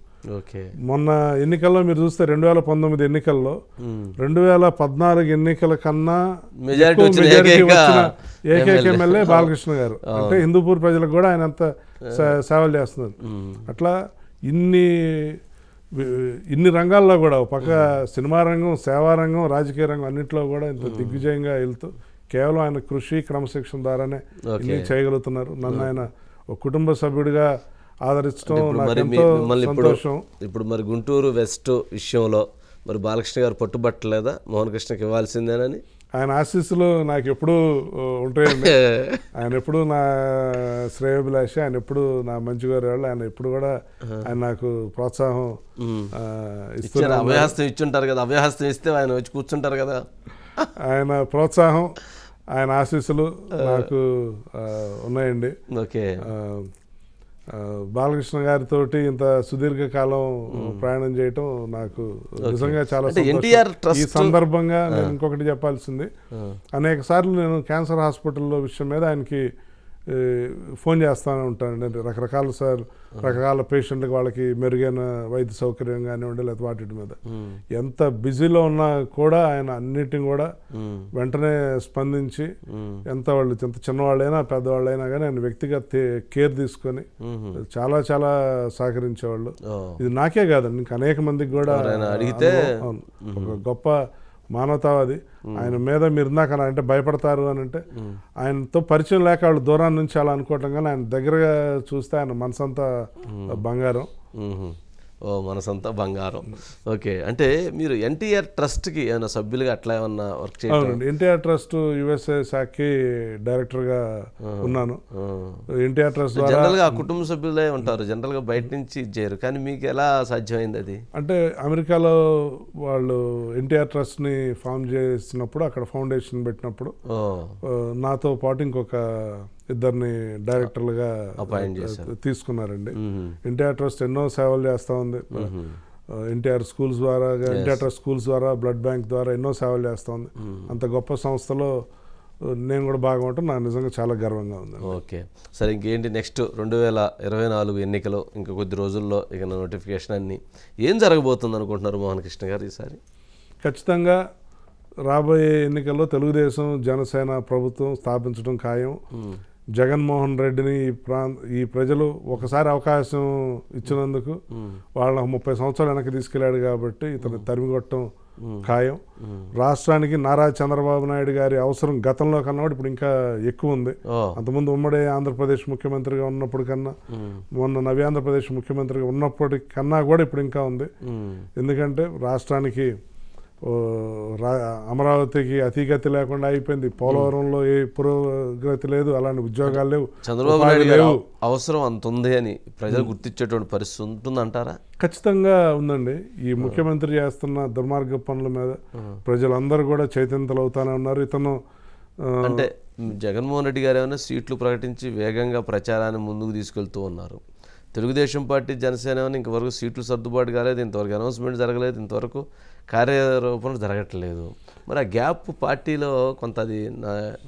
మొన్న ఎన్నికల్లో మీరు చూస్తే 2019 ఎన్నికల్లో 2014 ఎన్నికల కన్నా మెజారిటీ వచ్చిన ఏకైక ఎమ్మెల్యే బాలకృష్ణ గారు. అంటే హిందూపూర్ ప్రజలకు కూడా ఆయన అంత సేవలు చేస్తున్నారు. అట్లా ఇన్ని రంగాల్లో కూడా ఒక పక్క సినిమా రంగం, సేవా రంగం, రాజకీయ రంగం అన్నింటిలో కూడా ఇంత దిగ్విజయంగా వెళ్తూ కేవలం ఆయన కృషి క్రమశిక్షణ ద్వారానే ఇన్ని చేయగలుగుతున్నారు. నన్ను ఆయన ఒక కుటుంబ సభ్యుడిగా ఆదరించడం సంతోషం. ఇప్పుడు మరి గుంటూరు వెస్ట్ విషయంలో మరి బాలకృష్ణ గారు పట్టుబట్టలేదా మోహన్ కృష్ణకి ఇవ్వాల్సిందేనని? ఆయన ఆశీస్సులు నాకు ఎప్పుడూ ఉంటాయండి. ఆయన ఎప్పుడు నా శ్రేయోభిలాషి, ఆయన ఎప్పుడు నా మంచి కోరేవాళ్ళు. ఆయన ఎప్పుడు కూడా ఆయన నాకు ప్రోత్సాహం ఇస్తున్నారు. అభయహస్తం ఇచ్చుంటారు కదా, అభయహస్తం ఇస్తే ఆయన వచ్చి కూర్చుంటారు కదా. ఆయన ప్రోత్సాహం, ఆయన ఆశీస్సులు నాకు ఉన్నాయండి. ఓకే. బాలకృష్ణ గారితో ఇంత సుదీర్ఘకాలం ప్రయాణం చేయటం నాకు నిజంగా చాలా సంతోషం. ఈ సందర్భంగా నేను ఇంకొకటి చెప్పాల్సింది, అనేక సార్లు నేను క్యాన్సర్ హాస్పిటల్లో విషయం మీద ఆయనకి ఫోన్ చేస్తూనే ఉంటానండి. రకరకాల పేషెంట్లకు వాళ్ళకి మెరుగైన వైద్య సౌకర్యం కానివ్వండి, లేదా వాటి మీద ఎంత బిజీలో ఉన్నా కూడా ఆయన అన్నిటిని కూడా వెంటనే స్పందించి, ఎంత చిన్నవాళ్ళైనా పెద్దవాళ్ళైనా కానీ ఆయన వ్యక్తిగత కేర్ తీసుకొని చాలా చాలా సహకరించేవాళ్ళు. ఇది నాకే కాదండి, ఇంకా అనేక మందికి కూడా అడిగితే ఒక గొప్ప మానవతావాది. ఆయన మీద మీరు ఇందాక అంటే భయపడతారు అని అంటే, ఆయనతో పరిచయం లేక వాళ్ళు దూరం నుంచి అలా అనుకోవటం, కానీ ఆయన దగ్గరగా చూస్తే ఆయన మనసంతా బంగారం. ఓ మనసంతా బంగారం. ఓకే. అంటే మీరు ఎన్టీఆర్ ట్రస్ట్కి ఏమైనా సభ్యులుగా అట్లా ఏమన్నా వర్క్ చేయాలి? అవునండి, ఎన్టీఆర్ ట్రస్ట్ యుఎస్ఏ శాఖకి డైరెక్టర్గా ఉన్నాను. ఎన్టీఆర్ ట్రస్ట్ జనరల్గా కుటుంబ సభ్యులే ఉంటారు, జనరల్గా బయట నుంచి చేయరు, కానీ మీకు ఎలా సాధ్యమైంది అది? అంటే అమెరికాలో వాళ్ళు ఎన్టీఆర్ ట్రస్ట్ని ఫామ్ చేసినప్పుడు, అక్కడ ఫౌండేషన్ పెట్టినప్పుడు నాతో పాటు ఇంకొక ఇద్దరిని డైరెక్టర్లుగా తీసుకున్నారండి. ఎన్టీఆర్ ట్రస్ట్ ఎన్నో సేవలు చేస్తూ ఉంది. ఎన్టీఆర్ స్కూల్స్ ద్వారా, ఎన్టీఆర్ ట్రస్ట్ స్కూల్స్ ద్వారా, బ్లడ్ బ్యాంక్ ద్వారా ఎన్నో సేవలు చేస్తూ ఉంది. అంత గొప్ప సంస్థలో నేను కూడా భాగం అవటం నాకు నిజంగా చాలా గర్వంగా ఉంది. ఓకే. సరే, ఇంకేంటి నెక్స్ట్ 2024 ఎన్నికలు ఇంకా కొద్ది రోజుల్లో ఇక నోటిఫికేషన్ అన్నీ ఏం జరగబోతుంది అనుకుంటున్నారు మోహన్ కృష్ణ గారు ఈసారి? ఖచ్చితంగా రాబోయే ఎన్నికల్లో తెలుగుదేశం జనసేన ప్రభుత్వం స్థాపించడం ఖాయం. జగన్మోహన్ రెడ్డిని ఈ ప్రజలు ఒకసారి అవకాశం ఇచ్చినందుకు వాళ్ళ 30 సంవత్సరాలు వెనక్కి తీసుకెళ్లాడు కాబట్టి ఇతను తరిమికొట్టడం ఖాయం. రాష్ట్రానికి నారా చంద్రబాబు నాయుడు గారి అవసరం గతంలో కన్నా ఇప్పుడు ఇంకా ఎక్కువ ఉంది. అంతకుముందు ఉమ్మడి ఆంధ్రప్రదేశ్ ముఖ్యమంత్రిగా ఉన్నప్పుడు కన్నా, మొన్న నవ్య ఆంధ్రప్రదేశ్ ముఖ్యమంత్రిగా ఉన్నప్పటికన్నా కూడా ఇప్పుడు ఇంకా ఉంది. ఎందుకంటే రాష్ట్రానికి అమరావతికి అతిగతి లేకుండా అయిపోయింది, పోలవరంలో ఏ పురోగతి లేదు, అలాంటి ఉద్యోగాలు లేవు. చంద్రబాబు నాయుడు గారు అవసరం అంత ఉంది అని ప్రజలు గుర్తించేటువంటి పరిస్థితి ఉంటుందంటారా? ఖచ్చితంగా ఉందండి. ఈ ముఖ్యమంత్రి చేస్తున్న దుర్మార్గ పనుల మీద ప్రజలందరూ కూడా చైతన్యతలు అవుతానే ఉన్నారు. ఇతను అంటే జగన్మోహన్ రెడ్డి గారు ఏమైనా సీట్లు ప్రకటించి వేగంగా ప్రచారాన్ని ముందుకు తీసుకెళ్తూ ఉన్నారు. తెలుగుదేశం పార్టీ, జనసేన ఏమైనా ఇంతవరకు సీట్లు సర్దుబాటు కాలేదు, ఇంతవరకు అనౌన్స్మెంట్ జరగలేదు, ఇంతవరకు కార్యరూపణ జరగట్లేదు. మరి ఆ గ్యాప్ పార్టీలో కొంత అది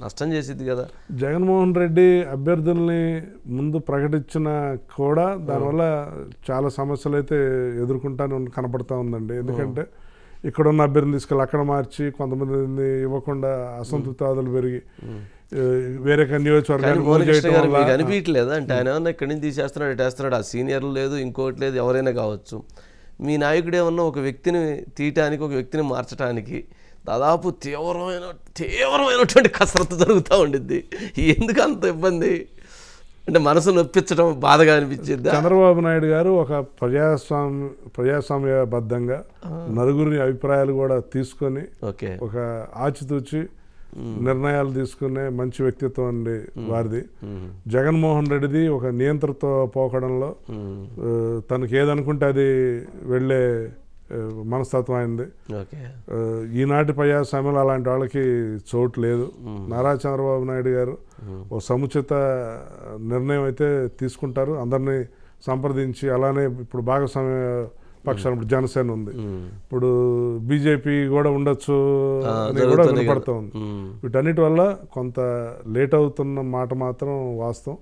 నష్టం చేసిద్ది కదా. జగన్మోహన్ రెడ్డి అభ్యర్థుల్ని ముందు ప్రకటించిన కూడా దానివల్ల చాలా సమస్యలు అయితే ఎదుర్కొంటానే కనపడతా ఉందండి. ఎందుకంటే ఇక్కడున్న అభ్యర్థిని తీసుకెళ్ళి అక్కడ మార్చి కొంతమందిని ఇవ్వకుండా అసంతృప్తివాదులు పెరిగి వేరే నియోజకవర్గానికి అనిపించలేదు. అంటే ఆయన ఏమన్నా ఇక్కడి నుంచి తీసేస్తున్నాడు, ఇటేస్తున్నాడు, ఆ సీనియర్లు లేదు, ఇంకోటి లేదు, ఎవరైనా కావచ్చు. మీ నాయకుడు ఏమన్నా ఒక వ్యక్తిని తీయటానికి, ఒక వ్యక్తిని మార్చడానికి దాదాపు తీవ్రమైనటువంటి కసరత్తు జరుగుతూ ఉండిద్ది. ఎందుకు అంత ఇబ్బంది? అంటే మనసు నొప్పించడం బాధగా అనిపించింది. చంద్రబాబు నాయుడు గారు ఒక ప్రజాస్వామ్యబద్ధంగా నలుగురి అభిప్రాయాలు కూడా తీసుకొని ఒక ఆచితూచి నిర్ణయాలు తీసుకునే మంచి వ్యక్తిత్వం అండి వారిది. జగన్మోహన్ రెడ్డిది ఒక నియంత్రణతో పోకడంలో తనకి ఏదనుకుంటే అది వెళ్ళే మనస్తత్వం అయింది. ఈనాటి ప్రజాస్వామ్యంలో అలాంటి వాళ్ళకి చోటు లేదు. నారా చంద్రబాబు నాయుడు గారు ఓ సముచిత నిర్ణయం అయితే తీసుకుంటారు, అందరినీ సంప్రదించి. అలానే ఇప్పుడు భాగస్వామ్య పక్షాలు, ఇప్పుడు జనసేన ఉంది, ఇప్పుడు బీజేపీ కూడా ఉండొచ్చు అని కూడా వినపడుతూ ఉంది. వీటన్నిటి వల్ల కొంత లేట్ అవుతున్న మాట మాత్రం వాస్తవం.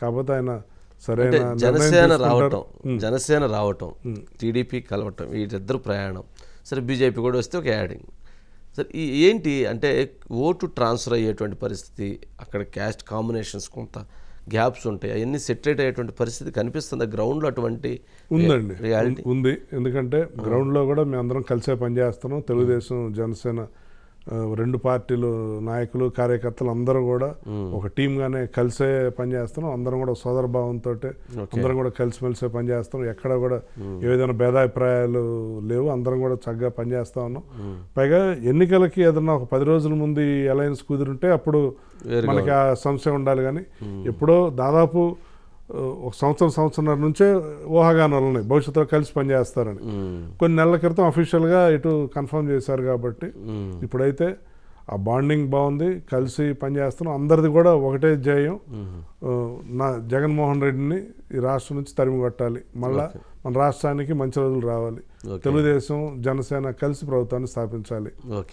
కాకపోతే ఆయన సరైన జనసేన రావటం, టీడీపీ కలవటం, వీటిద్దరు ప్రయాణం. సరే బీజేపీ కూడా వస్తే ఒక యాడింగ్. సరే ఏంటి అంటే ఓటు ట్రాన్స్ఫర్ అయ్యేటువంటి పరిస్థితి, అక్కడ క్యాస్ట్ కాంబినేషన్స్ కొంత గ్యాప్స్ ఉంటాయి, అవన్నీ సెటిల్ అయ్యేటువంటి పరిస్థితి కనిపిస్తుంది గ్రౌండ్లో. అటువంటి ఉందండి, రియాలిటీ ఉంది. ఎందుకంటే గ్రౌండ్లో కూడా మేము అందరం కలిసే పనిచేస్తున్నాం. తెలుగుదేశం, జనసేన రెండు పార్టీలు నాయకులు, కార్యకర్తలు అందరూ కూడా ఒక టీమ్గానే కలిసే పనిచేస్తున్నాం. అందరం కూడా సోదర భావంతో అందరం కూడా కలిసిమెలిసే పనిచేస్తున్నాం. ఎక్కడ కూడా ఏ విధంగా భేదాభిప్రాయాలు లేవు. అందరం కూడా చక్కగా పనిచేస్తా ఉన్నాం. పైగా ఎన్నికలకి ఏదన్నా ఒక 10 రోజుల ముందు ఈ అలయన్స్ కుదిరుంటే అప్పుడు మనకి ఆ సమస్య ఉండాలి. కానీ ఎప్పుడో దాదాపు ఒక సంవత్సరంన్నర నుంచే ఊహాగానాలు ఉన్నాయి భవిష్యత్తులో కలిసి పనిచేస్తారని. కొన్ని నెలల క్రితం అఫీషియల్గా ఇటు కన్ఫర్మ్ చేశారు. కాబట్టి ఇప్పుడైతే ఆ బాండింగ్ బాగుంది, కలిసి పనిచేస్తున్నాం. అందరిది కూడా ఒకటే ధ్యేయం, నా జగన్మోహన్ రెడ్డిని ఈ రాష్ట్రం నుంచి తరిమి కొట్టాలి, మళ్ళా మన రాష్ట్రానికి మంచి రోజులు రావాలి, తెలుగుదేశం జనసేన కలిసి ప్రభుత్వాన్ని స్థాపించాలి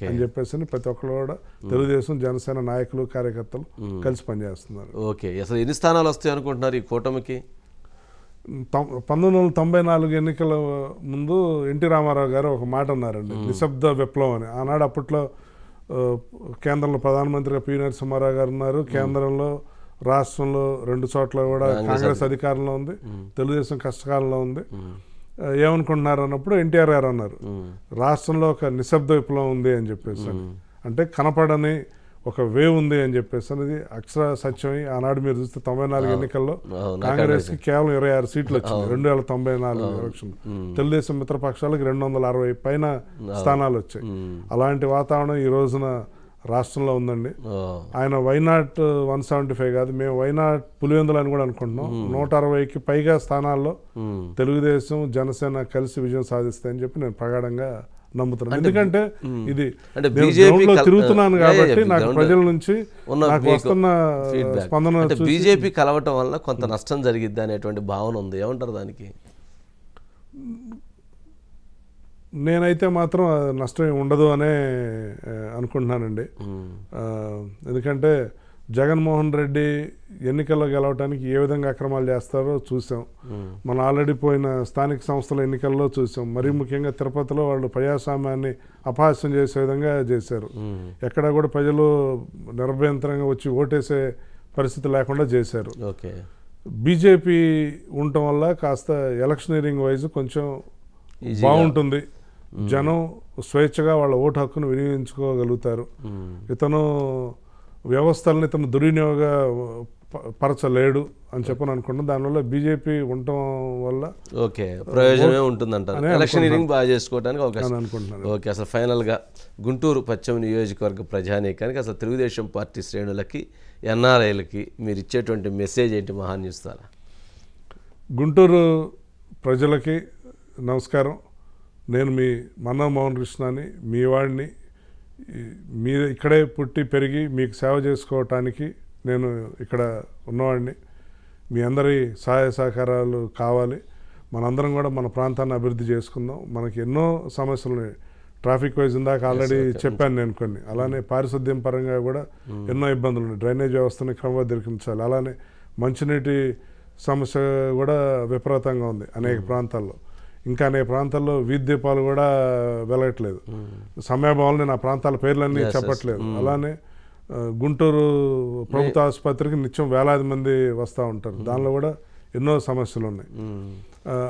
అని చెప్పేసి ప్రతి ఒక్కరు కూడా తెలుగుదేశం జనసేన నాయకులు, కార్యకర్తలు కలిసి పనిచేస్తున్నారు. ఓకే, అసలు ఎన్ని స్థానాలు వస్తాయి అనుకుంటున్నారు ఈ కూటమికి? 1994 ఎన్నికల ముందు ఎన్టీ రామారావు గారు ఒక మాట అన్నారండి, నిశ్శబ్ద విప్లవం అని. ఆనాడు అప్పట్లో కేంద్రంలో ప్రధానమంత్రిగా పి నరసింహారావు గారు ఉన్నారు. కేంద్రంలో, రాష్ట్రంలో 2 చోట్ల కూడా కాంగ్రెస్ అధికారంలో ఉంది, తెలుగుదేశం కష్టకాలంలో ఉంది. ఏమనుకుంటున్నారు అన్నప్పుడు ఎన్టీఆర్ గారు అన్నారు, రాష్ట్రంలో ఒక నిశ్శబ్ద విప్లవం ఉంది అని చెప్పేసి. అంటే కనపడని ఒక వేవ్ ఉంది అని చెప్పేసి అనేది అక్షర సత్యమై ఆనాడు మీరు చూస్తే 94 ఎన్నికల్లో కాంగ్రెస్కి కేవలం 26 సీట్లు వచ్చింది 2094 ఎలక్షన్. తెలుగుదేశం మిత్రపక్షాలకు 260 పైన స్థానాలు వచ్చాయి. అలాంటి వాతావరణం ఈ రోజున రాష్ట్రంలో ఉందండి. ఆయన వైనాట్ 175 కాదు, మేము వైనాట్ పులివెందులు అని కూడా అనుకుంటున్నాం. 160కి పైగా స్థానాల్లో తెలుగుదేశం జనసేన కలిసి విజయం సాధిస్తాయని చెప్పి నేను ప్రగాఢంగా నమ్ముతున్నాను. ఎందుకంటే ఇది తిరుగుతున్నాను కాబట్టి నాకు ప్రజల నుంచి వస్తున్న స్పందన. బీజేపీ కలవటం వల్ల కొంత నష్టం జరిగిద్ది అనేటువంటి భావన ఉంది, ఏమంటారు దానికి? నేనైతే మాత్రం నష్టం ఉండదు అనే అనుకుంటున్నానండి. ఎందుకంటే జగన్మోహన్ రెడ్డి ఎన్నికల్లో గెలవడానికి ఏ విధంగా అక్రమాలు చేస్తారో చూసాం. మనం ఆల్రెడీ పోయిన స్థానిక సంస్థల ఎన్నికల్లో చూసాం. మరీ ముఖ్యంగా తిరుపతిలో వాళ్ళు ప్రజాస్వామ్యాన్ని అపహాస్యం చేసే విధంగా చేశారు. ఎక్కడ కూడా ప్రజలు నిర్భయంతరంగా వచ్చి ఓటేసే పరిస్థితి లేకుండా చేశారు. బీజేపీ ఉండటం వల్ల కాస్త ఎలక్షనీరింగ్ వైజ్ కొంచెం బాగుంటుంది. జనం స్వేచ్ఛగా వాళ్ళ ఓటు హక్కును వినియోగించుకోగలుగుతారు. ఇతను వ్యవస్థలను ఇతను దుర్వినియోగ పరచలేడు అని చెప్పని అనుకుంటున్నాను. దానివల్ల బీజేపీ ఉండటం వల్ల ప్రయోజనమే ఉంటుందంటారు, ఎలక్షనీరింగ్ బాగా చేసుకోవడానికి అవకాశం అనుకుంటున్నాను. ఓకే, అసలు ఫైనల్గా గుంటూరు పశ్చిమ నియోజకవర్గ ప్రజానీకానికి, అసలు తెలుగుదేశం పార్టీ శ్రేణులకి, ఎన్ఆర్ఐలకి మీరు ఇచ్చేటువంటి మెసేజ్ ఏంటి మహాన్యూస్ ద్వారా? గుంటూరు ప్రజలకి నమస్కారం. నేను మీ మన్నా మోహన్ కృష్ణని, మీ వాడిని. మీ ఇక్కడే పుట్టి పెరిగి మీకు సేవ చేసుకోవటానికి నేను ఇక్కడ ఉన్నవాడిని. మీ అందరి సహాయ సహకారాలు కావాలి. మనందరం కూడా మన ప్రాంతాన్ని అభివృద్ధి చేసుకుందాం. మనకి ఎన్నో సమస్యలు ఉన్నాయి. ట్రాఫిక్ వైజ్ ఇందాక ఆల్రెడీ చెప్పాను నేను కొన్ని. అలానే పారిశుద్ధ్యం పరంగా కూడా ఎన్నో ఇబ్బందులు ఉన్నాయి. డ్రైనేజ్ వ్యవస్థని క్రమబద్ధీకరించాలి. అలానే మంచినీటి సమస్య కూడా విపరీతంగా ఉంది అనేక ప్రాంతాల్లో. ఇంకా అనేక ప్రాంతాల్లో వీధి దీపాలు కూడా వెలగట్లేదు. సమయాభావాలు నేను ఆ ప్రాంతాల పేర్లన్నీ చెప్పట్లేదు. అలానే గుంటూరు ప్రభుత్వ ఆసుపత్రికి నిత్యం వేలాది మంది వస్తూ ఉంటారు. దానిలో కూడా ఎన్నో సమస్యలు ఉన్నాయి.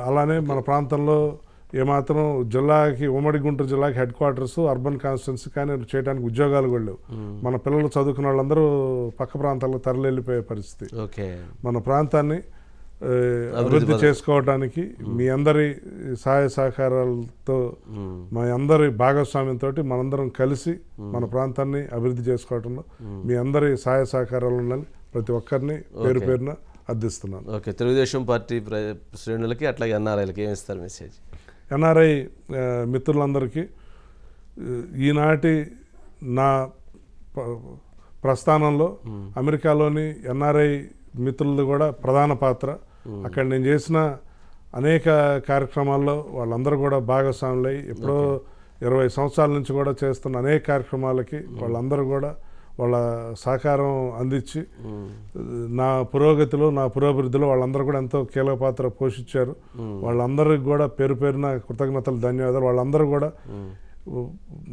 అలానే మన ప్రాంతంలో ఏమాత్రం జిల్లాకి, ఉమ్మడి గుంటూరు జిల్లాకి హెడ్ క్వార్టర్స్, అర్బన్ కాన్స్టిట్యున్సీ కానీ చేయడానికి ఉద్యోగాలు కూడా లేవు. మన పిల్లలు చదువుకున్న వాళ్ళందరూ పక్క ప్రాంతాల్లో తరలి వెళ్ళిపోయే పరిస్థితి. మన ప్రాంతాన్ని అభివృద్ధి చేసుకోవడానికి మీ అందరి సహాయ సహకారాలతో మా అందరి భాగస్వామ్యంతో మనందరం కలిసి మన ప్రాంతాన్ని అభివృద్ధి చేసుకోవడంలో మీ అందరి సహాయ సహకారాలు ఉండాలి ప్రతి ఒక్కరిని పేరు పేరున అర్థిస్తున్నాను. ఓకే, తెలుగుదేశం పార్టీ శ్రేణులకి అట్లాగే ఎన్ఆర్ఐలకి ఏమి ఇస్తారు మెసేజ్? ఎన్ఆర్ఐ మిత్రులందరికీ ఈనాటి నా ప్రస్థానంలో అమెరికాలోని ఎన్ఆర్ఐ మిత్రులది కూడా ప్రధాన పాత్ర. అక్కడ నేను చేసిన అనేక కార్యక్రమాల్లో వాళ్ళందరూ కూడా భాగస్వాములై ఎప్పుడో 20 సంవత్సరాల నుంచి కూడా చేస్తున్న అనేక కార్యక్రమాలకి వాళ్ళందరూ కూడా వాళ్ళ సహకారం అందించి నా పురోగతిలో నా పురోభివృద్ధిలో వాళ్ళందరూ కూడా ఎంతో కీలక పాత్ర పోషించారు. వాళ్ళందరికీ కూడా పేరు పేరున కృతజ్ఞతలు, ధన్యవాదాలు. వాళ్ళందరూ కూడా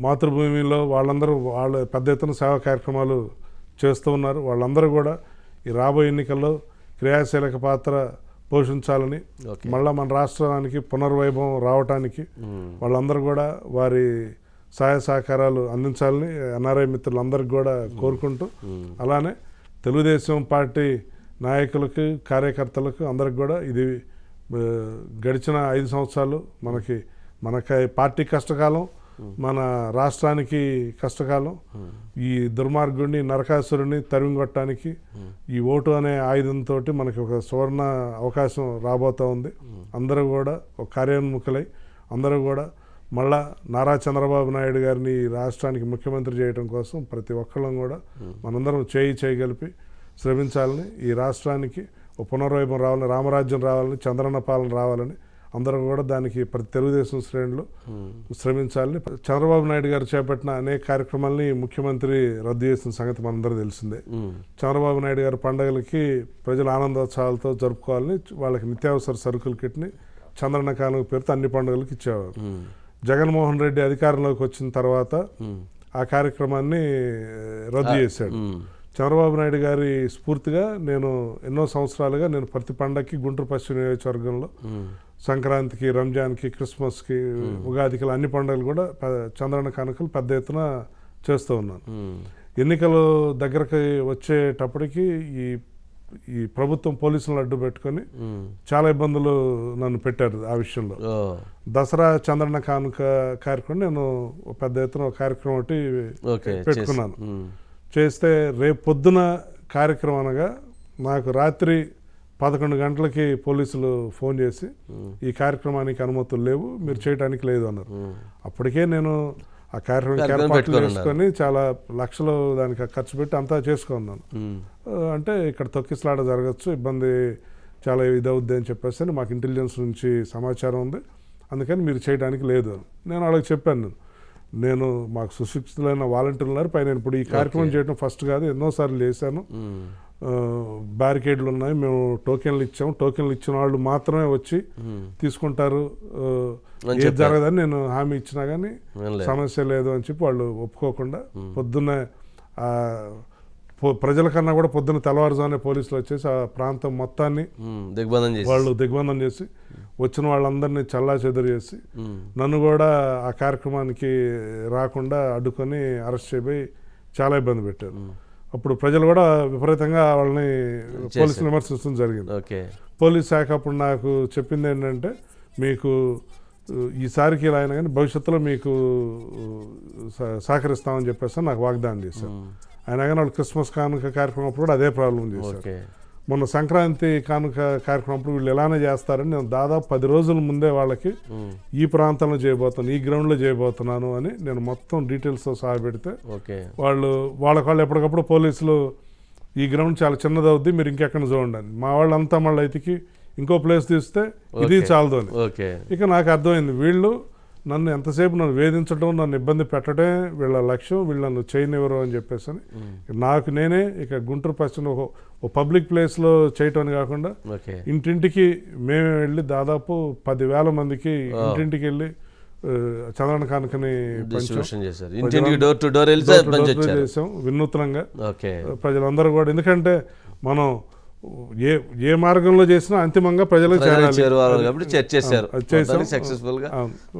మాతృభూమిలో వాళ్ళందరూ వాళ్ళ పెద్ద ఎత్తున సేవా కార్యక్రమాలు చేస్తూ ఉన్నారు. వాళ్ళందరూ కూడా ఈ రాబోయే ఎన్నికల్లో క్రియాశీలక పాత్ర పోషించాలని, మళ్ళీ మన రాష్ట్రానికి పునర్వైభవం రావటానికి వాళ్ళందరూ కూడా వారి సహాయ సహకారాలు అందించాలని ఎన్ఆర్ఐ మిత్రులందరికీ కూడా కోరుకుంటూ, అలానే తెలుగుదేశం పార్టీ నాయకులకు కార్యకర్తలకు అందరికి కూడా ఇది గడిచిన 5 సంవత్సరాలు మనకి పార్టీ కష్టకాలం, మన రాష్ట్రానికి కష్టకాలం. ఈ దుర్మార్గుడిని నరకాసురుడిని తరిమికొట్టడానికి ఈ ఓటు అనే ఆయుధంతో మనకి ఒక సువర్ణ అవకాశం రాబోతూ ఉంది. అందరూ కూడా ఒక కార్యోన్ముఖులై అందరూ కూడా మళ్ళా నారా చంద్రబాబు నాయుడు గారిని రాష్ట్రానికి ముఖ్యమంత్రి చేయడం కోసం ప్రతి ఒక్కళ్ళం కూడా మనందరం చేయగలిపి శ్రమించాలని, ఈ రాష్ట్రానికి ఒక పునర్వైభవం రావాలని, రామరాజ్యం రావాలని, చంద్రన్న పాలన రావాలని అందరూ కూడా దానికి ప్రతి తెలుగుదేశం శ్రేణులు శ్రమించాలని. చంద్రబాబు నాయుడు గారు చేపట్టిన అనేక కార్యక్రమాలని ముఖ్యమంత్రి రద్దు చేసిన సంగతి మనందరూ తెలిసిందే. చంద్రబాబు నాయుడు గారు పండుగలకి ప్రజలు ఆనందోత్సవాలతో జరుపుకోవాలని వాళ్ళకి నిత్యావసర సరుకుల కిట్ని చంద్రన్న కానుక పేరుతో అన్ని పండుగలకి ఇచ్చేవారు. జగన్మోహన్ రెడ్డి అధికారంలోకి వచ్చిన తర్వాత ఆ కార్యక్రమాన్ని రద్దు చేశాడు. చంద్రబాబు నాయుడు గారి స్ఫూర్తిగా నేను ఎన్నో సంవత్సరాలుగా నేను ప్రతి పండగకి గుంటూరు పశ్చిమ నియోజకవర్గంలో సంక్రాంతికి, రంజాన్కి, క్రిస్మస్కి, ఉగాదికి అన్ని పండుగలు కూడా చంద్రన్న కానుకలు పెద్ద ఎత్తున చేస్తూ ఉన్నాను. ఎన్నికలు దగ్గరకు వచ్చేటప్పటికి ఈ ప్రభుత్వం పోలీసులను అడ్డు పెట్టుకొని చాలా ఇబ్బందులు నన్ను పెట్టారు ఆ విషయంలో. దసరా చంద్రన్న కానుక కార్యక్రమం నేను పెద్ద ఎత్తున ఒక కార్యక్రమం ఒకటి పెట్టుకున్నాను. చేస్తే రేపు పొద్దున కార్యక్రమం అనగా నాకు రాత్రి 11 గంటలకి పోలీసులు ఫోన్ చేసి ఈ కార్యక్రమానికి అనుమతులు లేవు, మీరు చేయడానికి లేదు అన్నారు. అప్పటికే నేను ఆ కార్యక్రమం ఏర్పాట్లు చేసుకొని చాలా లక్షలు దానికి ఖర్చు పెట్టి అంతా చేసుకున్నాను. అంటే ఇక్కడ తొక్కిసలాట జరగచ్చు, ఇబ్బంది చాలా ఇదవుద్ది అని చెప్పేసి మాకు ఇంటెలిజెన్స్ నుంచి సమాచారం ఉంది, అందుకని మీరు చేయడానికి లేదు అని నేను వాళ్ళకి చెప్పాను. నేను మాకు సుశిక్షితులైన వాలంటీర్లు ఉన్నారు, పైన ఇప్పుడు ఈ కార్యక్రమం చేయడం ఫస్ట్ కాదు, ఎన్నోసార్లు చేశాను. బ్యారికేడ్లు ఉన్నాయి, మేము టోకెన్లు ఇచ్చాము, టోకెన్లు ఇచ్చిన వాళ్ళు మాత్రమే వచ్చి తీసుకుంటారు, ఏది జరగదని నేను హామీ ఇచ్చినా కానీ సమస్య లేదు అని చెప్పి వాళ్ళు ఒప్పుకోకుండా పొద్దున్నే ప్రజల కన్నా కూడా పొద్దున్న తెల్లవారుజామునే పోలీసులు వచ్చేసి ఆ ప్రాంతం మొత్తాన్ని దిగ్బంధం చేసి వచ్చిన వాళ్ళందరినీ చల్లాచెదురు చేసి నన్ను కూడా ఆ కార్యక్రమానికి రాకుండా అడ్డుకొని అరెస్ట్ చేయబోయి చాలా ఇబ్బంది పెట్టారు. అప్పుడు ప్రజలు కూడా విపరీతంగా వాళ్ళని పోలీసులు విమర్శించడం జరిగింది. పోలీస్ శాఖ అప్పుడు నాకు చెప్పింది ఏంటంటే, మీకు ఈసారికి ఇలా అయినా కానీ భవిష్యత్తులో మీకు సహకరిస్తామని చెప్పేసి నాకు వాగ్దానం చేశారు. అయినా కానీ వాళ్ళు క్రిస్మస్ కానుక కార్యక్రమం అప్పుడు కూడా అదే ప్రాబ్లం చేశారు. మొన్న సంక్రాంతి కానుక కార్యక్రమం అప్పుడు వీళ్ళు ఎలానే చేస్తారని నేను దాదాపు 10 రోజుల ముందే వాళ్ళకి ఈ ప్రాంతంలో చేయబోతున్నాను, ఈ గ్రౌండ్లో చేయబోతున్నాను అని నేను మొత్తం డీటెయిల్స్తో సహా పెడితే వాళ్ళకి ఎప్పటికప్పుడు పోలీసులు ఈ గ్రౌండ్ చాలా చిన్నదవుద్ది, మీరు ఇంకెక్కడ చూడండి, మా వాళ్ళంతా మళ్ళీ ఇతికి ఇంకో ప్లేస్ తీస్తే ఇది చాలదు అని. ఇక నాకు అర్థమైంది, వీళ్ళు నన్ను ఎంతసేపు నన్ను వేధించడం, నన్ను ఇబ్బంది పెట్టడమే వీళ్ళ లక్ష్యం, వీళ్ళు నన్ను చేయనివ్వరు అని చెప్పేసి అని నాకు నేనే ఇక గుంటూరు పశ్చిమ ఒక పబ్లిక్ ప్లేస్లో చేయటం కాకుండా ఇంటింటికి మేమే వెళ్ళి దాదాపు 10,000 మందికి ఇంటింటికి వెళ్ళి చంద్రన్న కానుకని చేసాం వినూత్నంగా. ప్రజలందరూ కూడా, ఎందుకంటే మనం ఏ మార్గంలో చేసినా అంతిమంగా ప్రజలకు చేరువాలి కాబట్టి చేశారు సక్సెస్ఫుల్ గా.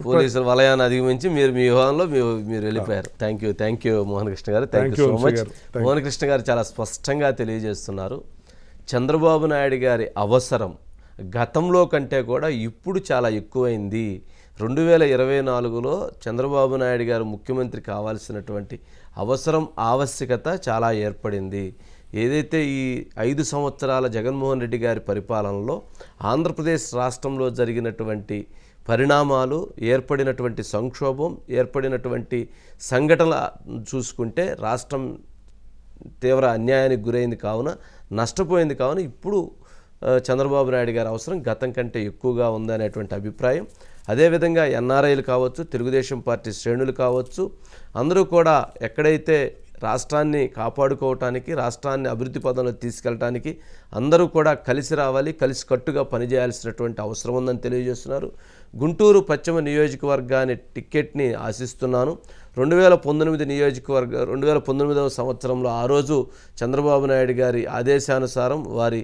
పోలీసుల వలయాన్ని అధిగమించి మీరు మీ వ్యూహంలో మీరు వెళ్ళిపోయారు. Thank you Mohan Krishna garu, thank you so much. Mohan Krishna గారు చాలా స్పష్టంగా తెలియజేస్తున్నారు, చంద్రబాబు నాయుడు గారి అవసరం గతంలో కంటే కూడా ఇప్పుడు చాలా ఎక్కువైంది. 2024లో చంద్రబాబు నాయుడు గారు ముఖ్యమంత్రి కావాల్సినటువంటి అవసరం, ఆవశ్యకత చాలా ఏర్పడింది. ఏదైతే ఈ 5 సంవత్సరాల జగన్మోహన్ రెడ్డి గారి పరిపాలనలో ఆంధ్రప్రదేశ్ రాష్ట్రంలో జరిగినటువంటి పరిణామాలు, ఏర్పడినటువంటి సంక్షోభం, ఏర్పడినటువంటి సంఘటనలు చూసుకుంటే రాష్ట్రం తీవ్ర అన్యాయానికి గురైంది కావున, నష్టపోయింది కావున ఇప్పుడు చంద్రబాబు నాయుడు గారి అవసరం గతం కంటే ఎక్కువగా ఉందనేటువంటి అభిప్రాయం. అదేవిధంగా ఎన్ఆర్ఐలు కావచ్చు, తెలుగుదేశం పార్టీ శ్రేణులు కావచ్చు, అందరూ కూడా ఎక్కడైతే రాష్ట్రాన్ని కాపాడుకోవటానికి, రాష్ట్రాన్ని అభివృద్ధి పదంలో తీసుకెళ్ళటానికి అందరూ కూడా కలిసి రావాలి, కలిసికట్టుగా పనిచేయాల్సినటువంటి అవసరం ఉందని తెలియజేస్తున్నారు. గుంటూరు పశ్చిమ నియోజకవర్గాన్ని టికెట్ని ఆశిస్తున్నాను. 2019 సంవత్సరంలో ఆ రోజు చంద్రబాబు నాయుడు గారి ఆదేశానుసారం, వారి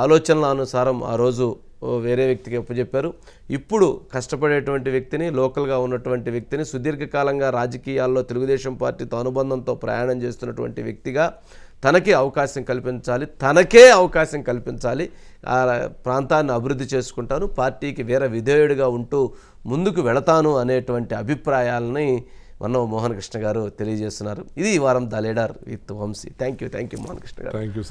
ఆలోచనల అనుసారం ఆ రోజు వేరే వ్యక్తికి అప్పచెప్పారు. ఇప్పుడు కష్టపడేటువంటి వ్యక్తిని, లోకల్గా ఉన్నటువంటి వ్యక్తిని, సుదీర్ఘకాలంగా రాజకీయాల్లో తెలుగుదేశం పార్టీతో అనుబంధంతో ప్రయాణం చేస్తున్నటువంటి వ్యక్తిగా తనకే అవకాశం కల్పించాలి, ఆ ప్రాంతాన్ని అభివృద్ధి చేసుకుంటాను, పార్టీకి వేరే విధేయుడిగా ఉంటూ ముందుకు వెళతాను అనేటువంటి అభిప్రాయాలని మోహన్ కృష్ణ గారు తెలియజేస్తున్నారు. ఇది ఈ వారం the leader with Vamsi. Thank you Mohan Krishna garu. Thank you.